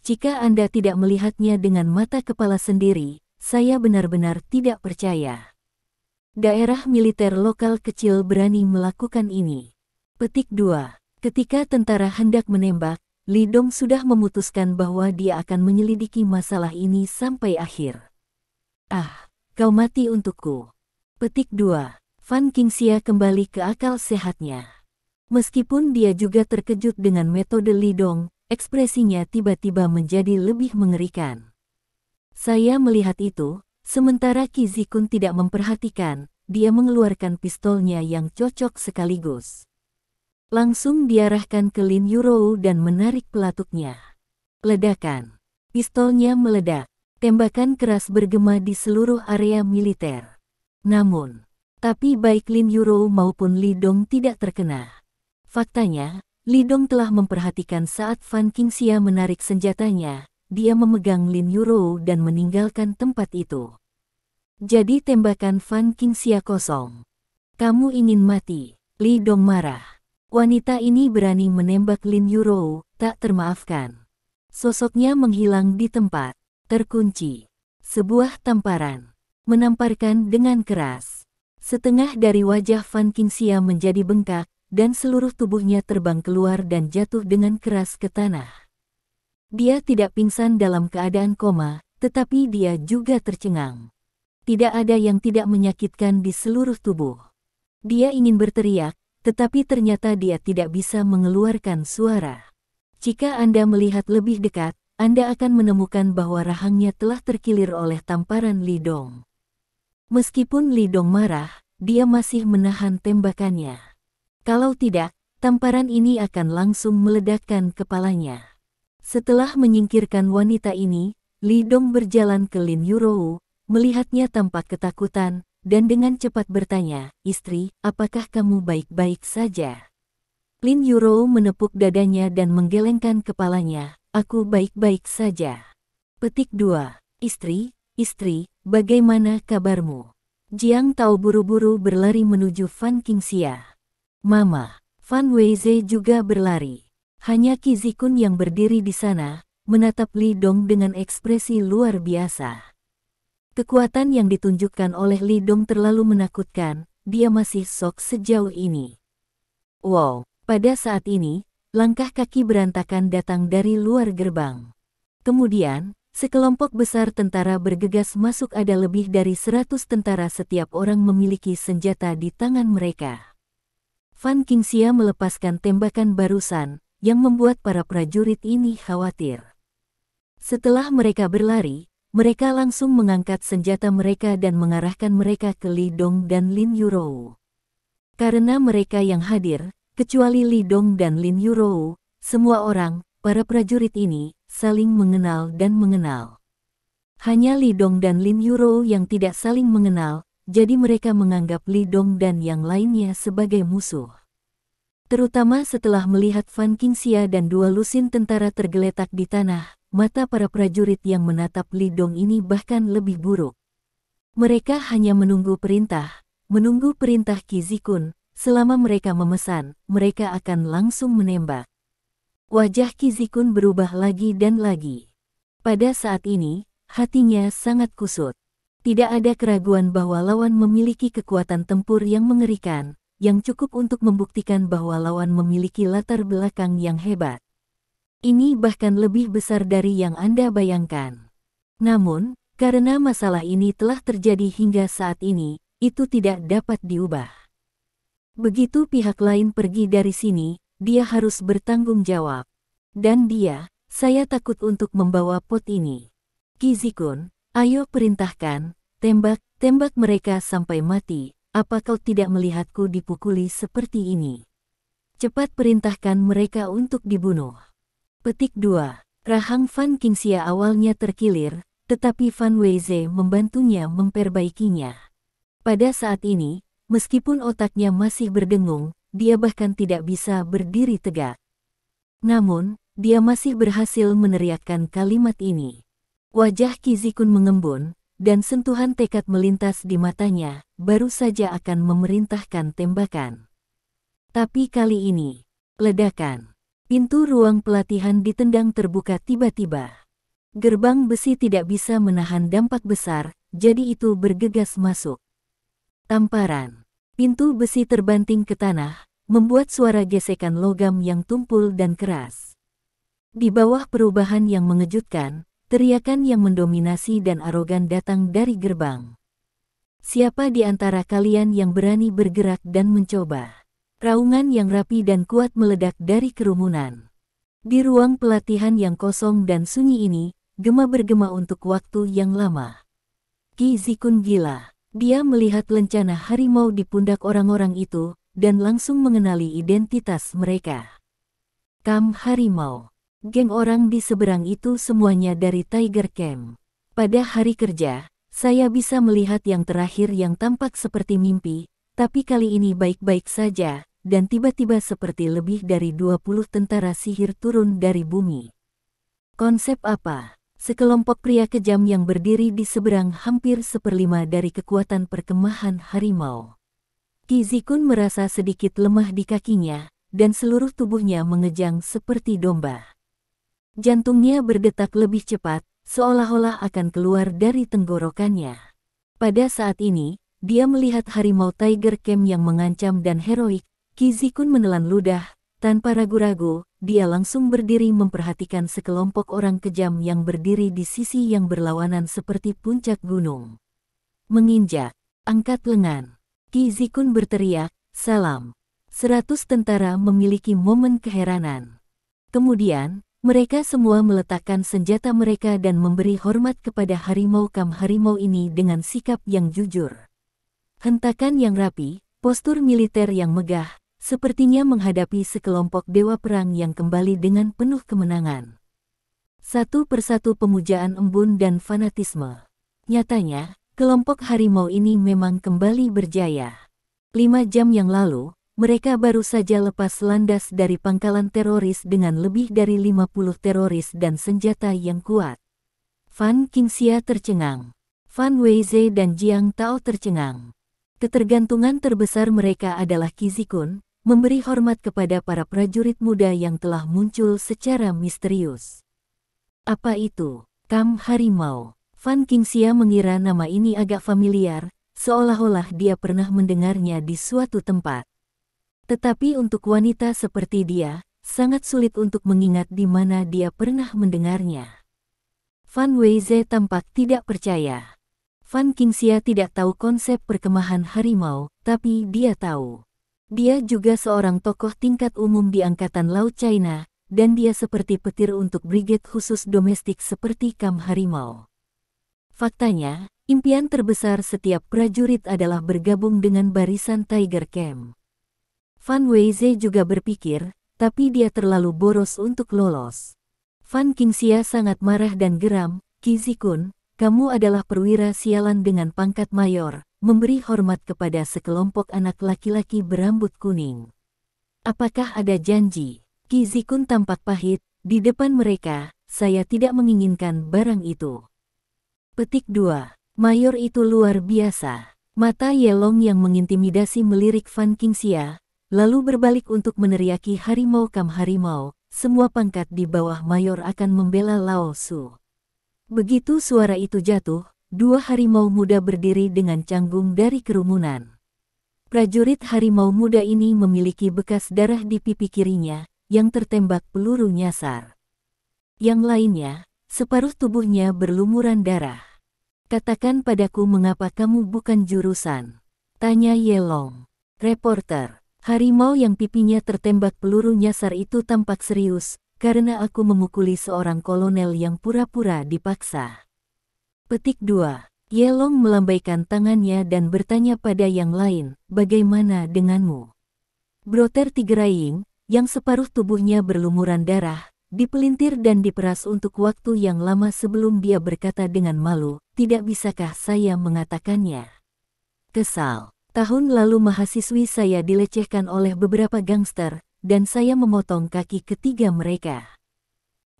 Jika Anda tidak melihatnya dengan mata kepala sendiri, saya benar-benar tidak percaya. Daerah militer lokal kecil berani melakukan ini. Petik 2. Ketika tentara hendak menembak, Li Dong sudah memutuskan bahwa dia akan menyelidiki masalah ini sampai akhir. Ah, kau mati untukku. Petik 2. Fan Qingxia kembali ke akal sehatnya. Meskipun dia juga terkejut dengan metode Li Dong, ekspresinya tiba-tiba menjadi lebih mengerikan. Saya melihat itu, sementara Qi Zikun tidak memperhatikan, dia mengeluarkan pistolnya yang cocok sekaligus. Langsung diarahkan ke Lin Yurou dan menarik pelatuknya. Ledakan. Pistolnya meledak. Tembakan keras bergema di seluruh area militer. Namun, tapi baik Lin Yurou maupun Li Dong tidak terkena. Faktanya, Li Dong telah memperhatikan saat Fan Qingxia menarik senjatanya, dia memegang Lin Yurou dan meninggalkan tempat itu. Jadi tembakan Fan Qingxia kosong. Kamu ingin mati? Li Dong marah. Wanita ini berani menembak Lin Yurou, tak termaafkan. Sosoknya menghilang di tempat, terkunci. Sebuah tamparan, menamparkan dengan keras. Setengah dari wajah Fan Qingxia menjadi bengkak, dan seluruh tubuhnya terbang keluar dan jatuh dengan keras ke tanah. Dia tidak pingsan dalam keadaan koma, tetapi dia juga tercengang. Tidak ada yang tidak menyakitkan di seluruh tubuh. Dia ingin berteriak, tetapi ternyata dia tidak bisa mengeluarkan suara. Jika Anda melihat lebih dekat, Anda akan menemukan bahwa rahangnya telah terkilir oleh tamparan Li Dong. Meskipun Li Dong marah, dia masih menahan tembakannya. Kalau tidak, tamparan ini akan langsung meledakkan kepalanya. Setelah menyingkirkan wanita ini, Li Dong berjalan ke Lin Yurou, melihatnya tampak ketakutan, dan dengan cepat bertanya, "Istri, apakah kamu baik-baik saja?" Lin Yurou menepuk dadanya dan menggelengkan kepalanya, "Aku baik-baik saja." Petik 2. Istri, istri, bagaimana kabarmu? Jiang Tao buru-buru berlari menuju Fan Qingxia. Mama, Fan Weize juga berlari. Hanya Qi Zikun yang berdiri di sana, menatap Li Dong dengan ekspresi luar biasa. Kekuatan yang ditunjukkan oleh Li Dong terlalu menakutkan, dia masih shock sejauh ini. Wow, pada saat ini, langkah kaki berantakan datang dari luar gerbang. Kemudian, sekelompok besar tentara bergegas masuk, ada lebih dari 100 tentara, setiap orang memiliki senjata di tangan mereka. Fan Qingxia melepaskan tembakan barusan, yang membuat para prajurit ini khawatir. Setelah mereka berlari, mereka langsung mengangkat senjata mereka dan mengarahkan mereka ke Li Dong dan Lin Yurou. Karena mereka yang hadir, kecuali Li Dong dan Lin Yurou, semua orang, para prajurit ini, saling mengenal dan mengenal. Hanya Li Dong dan Lin Yurou yang tidak saling mengenal, jadi mereka menganggap Li Dong dan yang lainnya sebagai musuh. Terutama setelah melihat Fan Qingxia dan 2 lusin tentara tergeletak di tanah, mata para prajurit yang menatap Li Dong ini bahkan lebih buruk. Mereka hanya menunggu perintah Qi Zikun. Selama mereka memesan, mereka akan langsung menembak. Wajah Qi Zikun berubah lagi dan lagi. Pada saat ini, hatinya sangat kusut. Tidak ada keraguan bahwa lawan memiliki kekuatan tempur yang mengerikan, yang cukup untuk membuktikan bahwa lawan memiliki latar belakang yang hebat. Ini bahkan lebih besar dari yang Anda bayangkan. Namun, karena masalah ini telah terjadi hingga saat ini, itu tidak dapat diubah. Begitu pihak lain pergi dari sini, dia harus bertanggung jawab. Dan saya takut untuk membawa pot ini. Qi Zikun, ayo perintahkan, tembak mereka sampai mati. Apa kau tidak melihatku dipukuli seperti ini? Cepat perintahkan mereka untuk dibunuh. Petik 2. Rahang Fan Qingxia awalnya terkilir, tetapi Fan Weize membantunya memperbaikinya. Pada saat ini, meskipun otaknya masih berdengung, dia bahkan tidak bisa berdiri tegak. Namun, dia masih berhasil meneriakkan kalimat ini. Wajah Qi Zikun mengembun, dan sentuhan tekad melintas di matanya, baru saja akan memerintahkan tembakan. Tapi kali ini, ledakan. Pintu ruang pelatihan ditendang terbuka tiba-tiba. Gerbang besi tidak bisa menahan dampak besar, jadi itu bergegas masuk. Tamparan. Pintu besi terbanting ke tanah, membuat suara gesekan logam yang tumpul dan keras. Di bawah perubahan yang mengejutkan, teriakan yang mendominasi dan arogan datang dari gerbang. Siapa di antara kalian yang berani bergerak dan mencoba? Raungan yang rapi dan kuat meledak dari kerumunan. Di ruang pelatihan yang kosong dan sunyi ini, gema bergema untuk waktu yang lama. Qi Zikun gila. Dia melihat lencana harimau di pundak orang-orang itu, dan langsung mengenali identitas mereka. Camp Harimau. Geng orang di seberang itu semuanya dari Tiger Camp. Pada hari kerja, saya bisa melihat yang terakhir yang tampak seperti mimpi, tapi kali ini baik-baik saja, dan tiba-tiba seperti lebih dari 20 tentara sihir turun dari bumi. Konsep apa? Sekelompok pria kejam yang berdiri di seberang hampir 1/5 dari kekuatan perkemahan harimau. Qi Zikun merasa sedikit lemah di kakinya, dan seluruh tubuhnya mengejang seperti domba. Jantungnya berdetak lebih cepat, seolah-olah akan keluar dari tenggorokannya. Pada saat ini, dia melihat harimau Tiger Camp yang mengancam dan heroik. Qi Zikun menelan ludah, tanpa ragu-ragu, dia langsung berdiri memperhatikan sekelompok orang kejam yang berdiri di sisi yang berlawanan seperti puncak gunung. Menginjak, angkat lengan. Qi Zikun berteriak, salam. 100 tentara memiliki momen keheranan. Kemudian, mereka semua meletakkan senjata mereka dan memberi hormat kepada harimau Camp Harimau ini dengan sikap yang jujur. Hentakan yang rapi, postur militer yang megah, sepertinya menghadapi sekelompok dewa perang yang kembali dengan penuh kemenangan. Satu persatu pemujaan embun dan fanatisme. Nyatanya, kelompok harimau ini memang kembali berjaya. 5 jam yang lalu, mereka baru saja lepas landas dari pangkalan teroris dengan lebih dari 50 teroris dan senjata yang kuat. Fan Qingxia tercengang. Fan Weize dan Jiang Tao tercengang. Ketergantungan terbesar mereka adalah Qizikun, memberi hormat kepada para prajurit muda yang telah muncul secara misterius. Apa itu? Kam Harimau. Fan Qingxia mengira nama ini agak familiar, seolah-olah dia pernah mendengarnya di suatu tempat. Tetapi untuk wanita seperti dia, sangat sulit untuk mengingat di mana dia pernah mendengarnya. Fan Weize tampak tidak percaya. Fan Qingxia tidak tahu konsep perkemahan harimau, tapi dia tahu. Dia juga seorang tokoh tingkat umum di Angkatan Laut China, dan dia seperti petir untuk brigade khusus domestik seperti Kam Harimau. Faktanya, impian terbesar setiap prajurit adalah bergabung dengan barisan Tiger Camp. Fan Weize juga berpikir, tapi dia terlalu boros untuk lolos. Fan Qingxia sangat marah dan geram. Qizikun, kamu adalah perwira sialan dengan pangkat mayor, memberi hormat kepada sekelompok anak laki-laki berambut kuning. Apakah ada janji? Qizikun tampak pahit, di depan mereka, saya tidak menginginkan barang itu. Petik 2. Mayor itu luar biasa. Mata Yelong yang mengintimidasi melirik Fan Qingxia, lalu berbalik untuk meneriaki harimau Kam Harimau, semua pangkat di bawah mayor akan membela Lao Su. Begitu suara itu jatuh, dua harimau muda berdiri dengan canggung dari kerumunan. Prajurit harimau muda ini memiliki bekas darah di pipi kirinya, yang tertembak peluru nyasar. Yang lainnya, separuh tubuhnya berlumuran darah. Katakan padaku mengapa kamu bukan jurusan? Tanya Yelong. Reporter. Harimau yang pipinya tertembak peluru nyasar itu tampak serius, karena aku memukuli seorang kolonel yang pura-pura dipaksa. Petik 2. Yelong melambaikan tangannya dan bertanya pada yang lain, bagaimana denganmu? Broter Tigeraying, yang separuh tubuhnya berlumuran darah, dipelintir dan diperas untuk waktu yang lama sebelum dia berkata dengan malu, tidak bisakah saya mengatakannya? Kesal. Tahun lalu mahasiswi saya dilecehkan oleh beberapa gangster, dan saya memotong kaki ketiga mereka.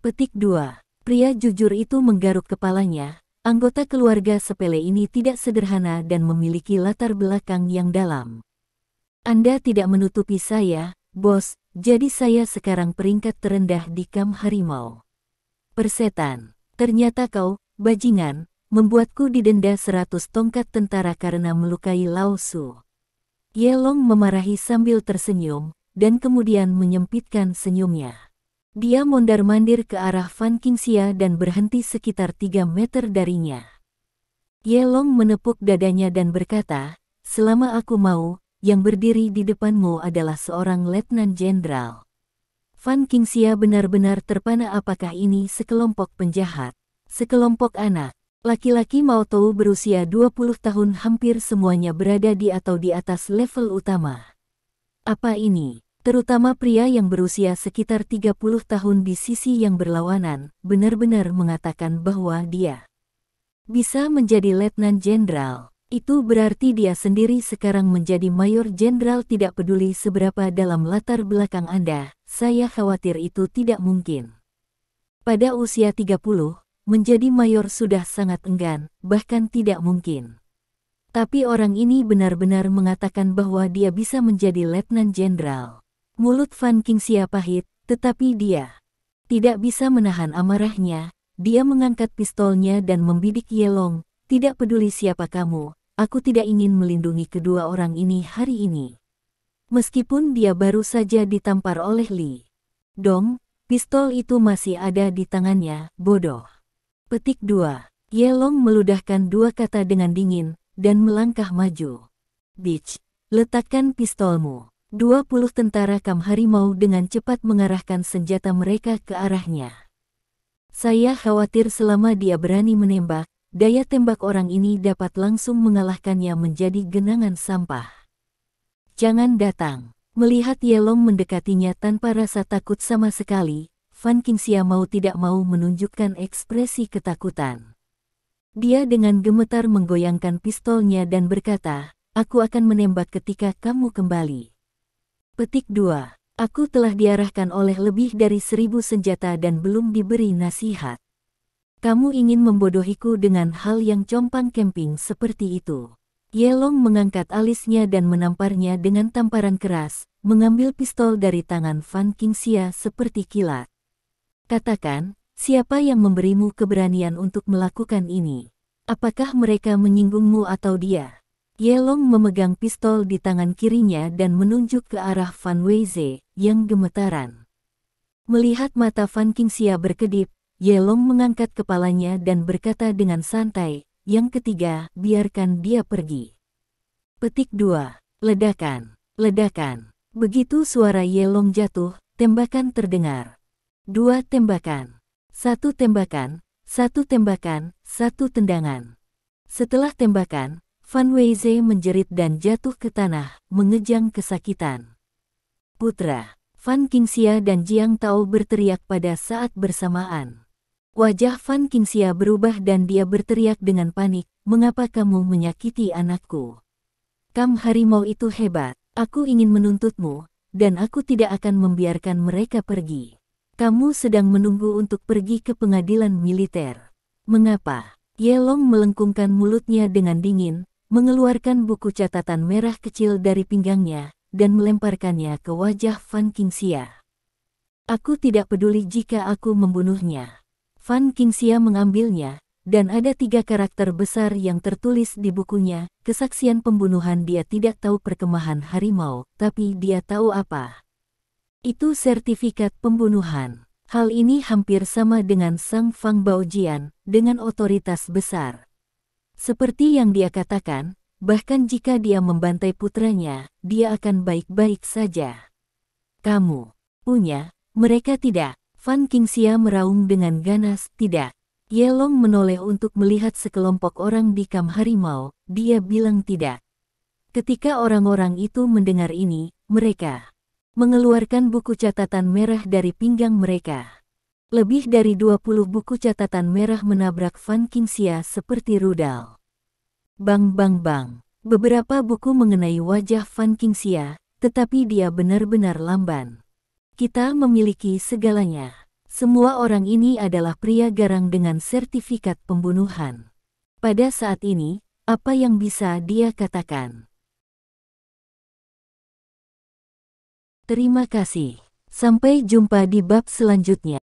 Petik 2. Pria jujur itu menggaruk kepalanya. Anggota keluarga sepele ini tidak sederhana dan memiliki latar belakang yang dalam. Anda tidak menutupi saya, bos, jadi saya sekarang peringkat terendah di Kam Harimau. Persetan. Ternyata kau, bajingan, membuatku didenda 100 tongkat tentara karena melukai Lao Su. Yelong memarahi sambil tersenyum, dan kemudian menyempitkan senyumnya. Dia mondar-mandir ke arah Fan Qingxia dan berhenti sekitar 3 meter darinya. Yelong menepuk dadanya dan berkata, selama aku mau, yang berdiri di depanmu adalah seorang letnan jenderal. Fan Qingxia benar-benar terpana. Apakah ini sekelompok penjahat? Sekelompok anak. Laki-laki Mao Tou berusia 20 tahun hampir semuanya berada di atau di atas level utama. Apa ini? Terutama pria yang berusia sekitar 30 tahun di sisi yang berlawanan, benar-benar mengatakan bahwa dia bisa menjadi letnan jenderal. Itu berarti dia sendiri sekarang menjadi mayor jenderal. Tidak peduli seberapa dalam latar belakang Anda, saya khawatir itu tidak mungkin. Pada usia 30, menjadi mayor sudah sangat enggan, bahkan tidak mungkin. Tapi orang ini benar-benar mengatakan bahwa dia bisa menjadi letnan jenderal. Mulut Fan Qingxia pahit, tetapi dia tidak bisa menahan amarahnya. Dia mengangkat pistolnya dan membidik Yelong, tidak peduli siapa kamu, aku tidak ingin melindungi kedua orang ini hari ini. Meskipun dia baru saja ditampar oleh Li Dong, pistol itu masih ada di tangannya, bodoh. Petik 2. Yelong meludahkan dua kata dengan dingin, dan melangkah maju. Bitch, letakkan pistolmu. 20 tentara Kam Harimau dengan cepat mengarahkan senjata mereka ke arahnya. Saya khawatir selama dia berani menembak, daya tembak orang ini dapat langsung mengalahkannya menjadi genangan sampah. Jangan datang. Melihat Yelong mendekatinya tanpa rasa takut sama sekali, Fan Qingxia mau tidak mau menunjukkan ekspresi ketakutan. Dia dengan gemetar menggoyangkan pistolnya dan berkata, aku akan menembak ketika kamu kembali. Petik 2. Aku telah diarahkan oleh lebih dari 1000 senjata dan belum diberi nasihat. Kamu ingin membodohiku dengan hal yang compang-camping seperti itu. Ye Long mengangkat alisnya dan menamparnya dengan tamparan keras, mengambil pistol dari tangan Fan Qingxia seperti kilat. Katakan, siapa yang memberimu keberanian untuk melakukan ini? Apakah mereka menyinggungmu atau dia? Ye Long memegang pistol di tangan kirinya dan menunjuk ke arah Fan Weize, yang gemetaran. Melihat mata Fan Qingxia berkedip, Ye Long mengangkat kepalanya dan berkata dengan santai, "Yang ketiga, biarkan dia pergi." Petik 2. Ledakan. Ledakan. Begitu suara Ye Long jatuh, tembakan terdengar. 2 tembakan. 1 tembakan, 1 tembakan, 1 tendangan. Setelah tembakan, Fan Weize menjerit dan jatuh ke tanah, mengejang kesakitan. Putra, Fan Qingxia dan Jiang Tao berteriak pada saat bersamaan. Wajah Fan Qingxia berubah dan dia berteriak dengan panik, "Mengapa kamu menyakiti anakku? Kam harimau itu hebat, aku ingin menuntutmu, dan aku tidak akan membiarkan mereka pergi. Kamu sedang menunggu untuk pergi ke pengadilan militer. Mengapa?" Ye Long melengkungkan mulutnya dengan dingin, mengeluarkan buku catatan merah kecil dari pinggangnya, dan melemparkannya ke wajah Fan Qingxia. "Aku tidak peduli jika aku membunuhnya." Fan Qingxia mengambilnya, dan ada 3 karakter besar yang tertulis di bukunya. Kesaksian pembunuhan. Dia tidak tahu perkemahan harimau, tapi dia tahu apa itu sertifikat pembunuhan. Hal ini hampir sama dengan Sang Fang Baojian, dengan otoritas besar. Seperti yang dia katakan, bahkan jika dia membantai putranya, dia akan baik-baik saja. "Kamu punya, mereka tidak." Fan Qingxia meraung dengan ganas, "Tidak." Ye Long menoleh untuk melihat sekelompok orang di Kam Harimau, dia bilang tidak. Ketika orang-orang itu mendengar ini, mereka mengeluarkan buku catatan merah dari pinggang mereka. Lebih dari 20 buku catatan merah menabrak Fan Qingxia seperti rudal. Bang bang bang. Beberapa buku mengenai wajah Fan Qingxia, tetapi dia benar-benar lamban. "Kita memiliki segalanya. Semua orang ini adalah pria garang dengan sertifikat pembunuhan." Pada saat ini, apa yang bisa dia katakan? Terima kasih. Sampai jumpa di bab selanjutnya.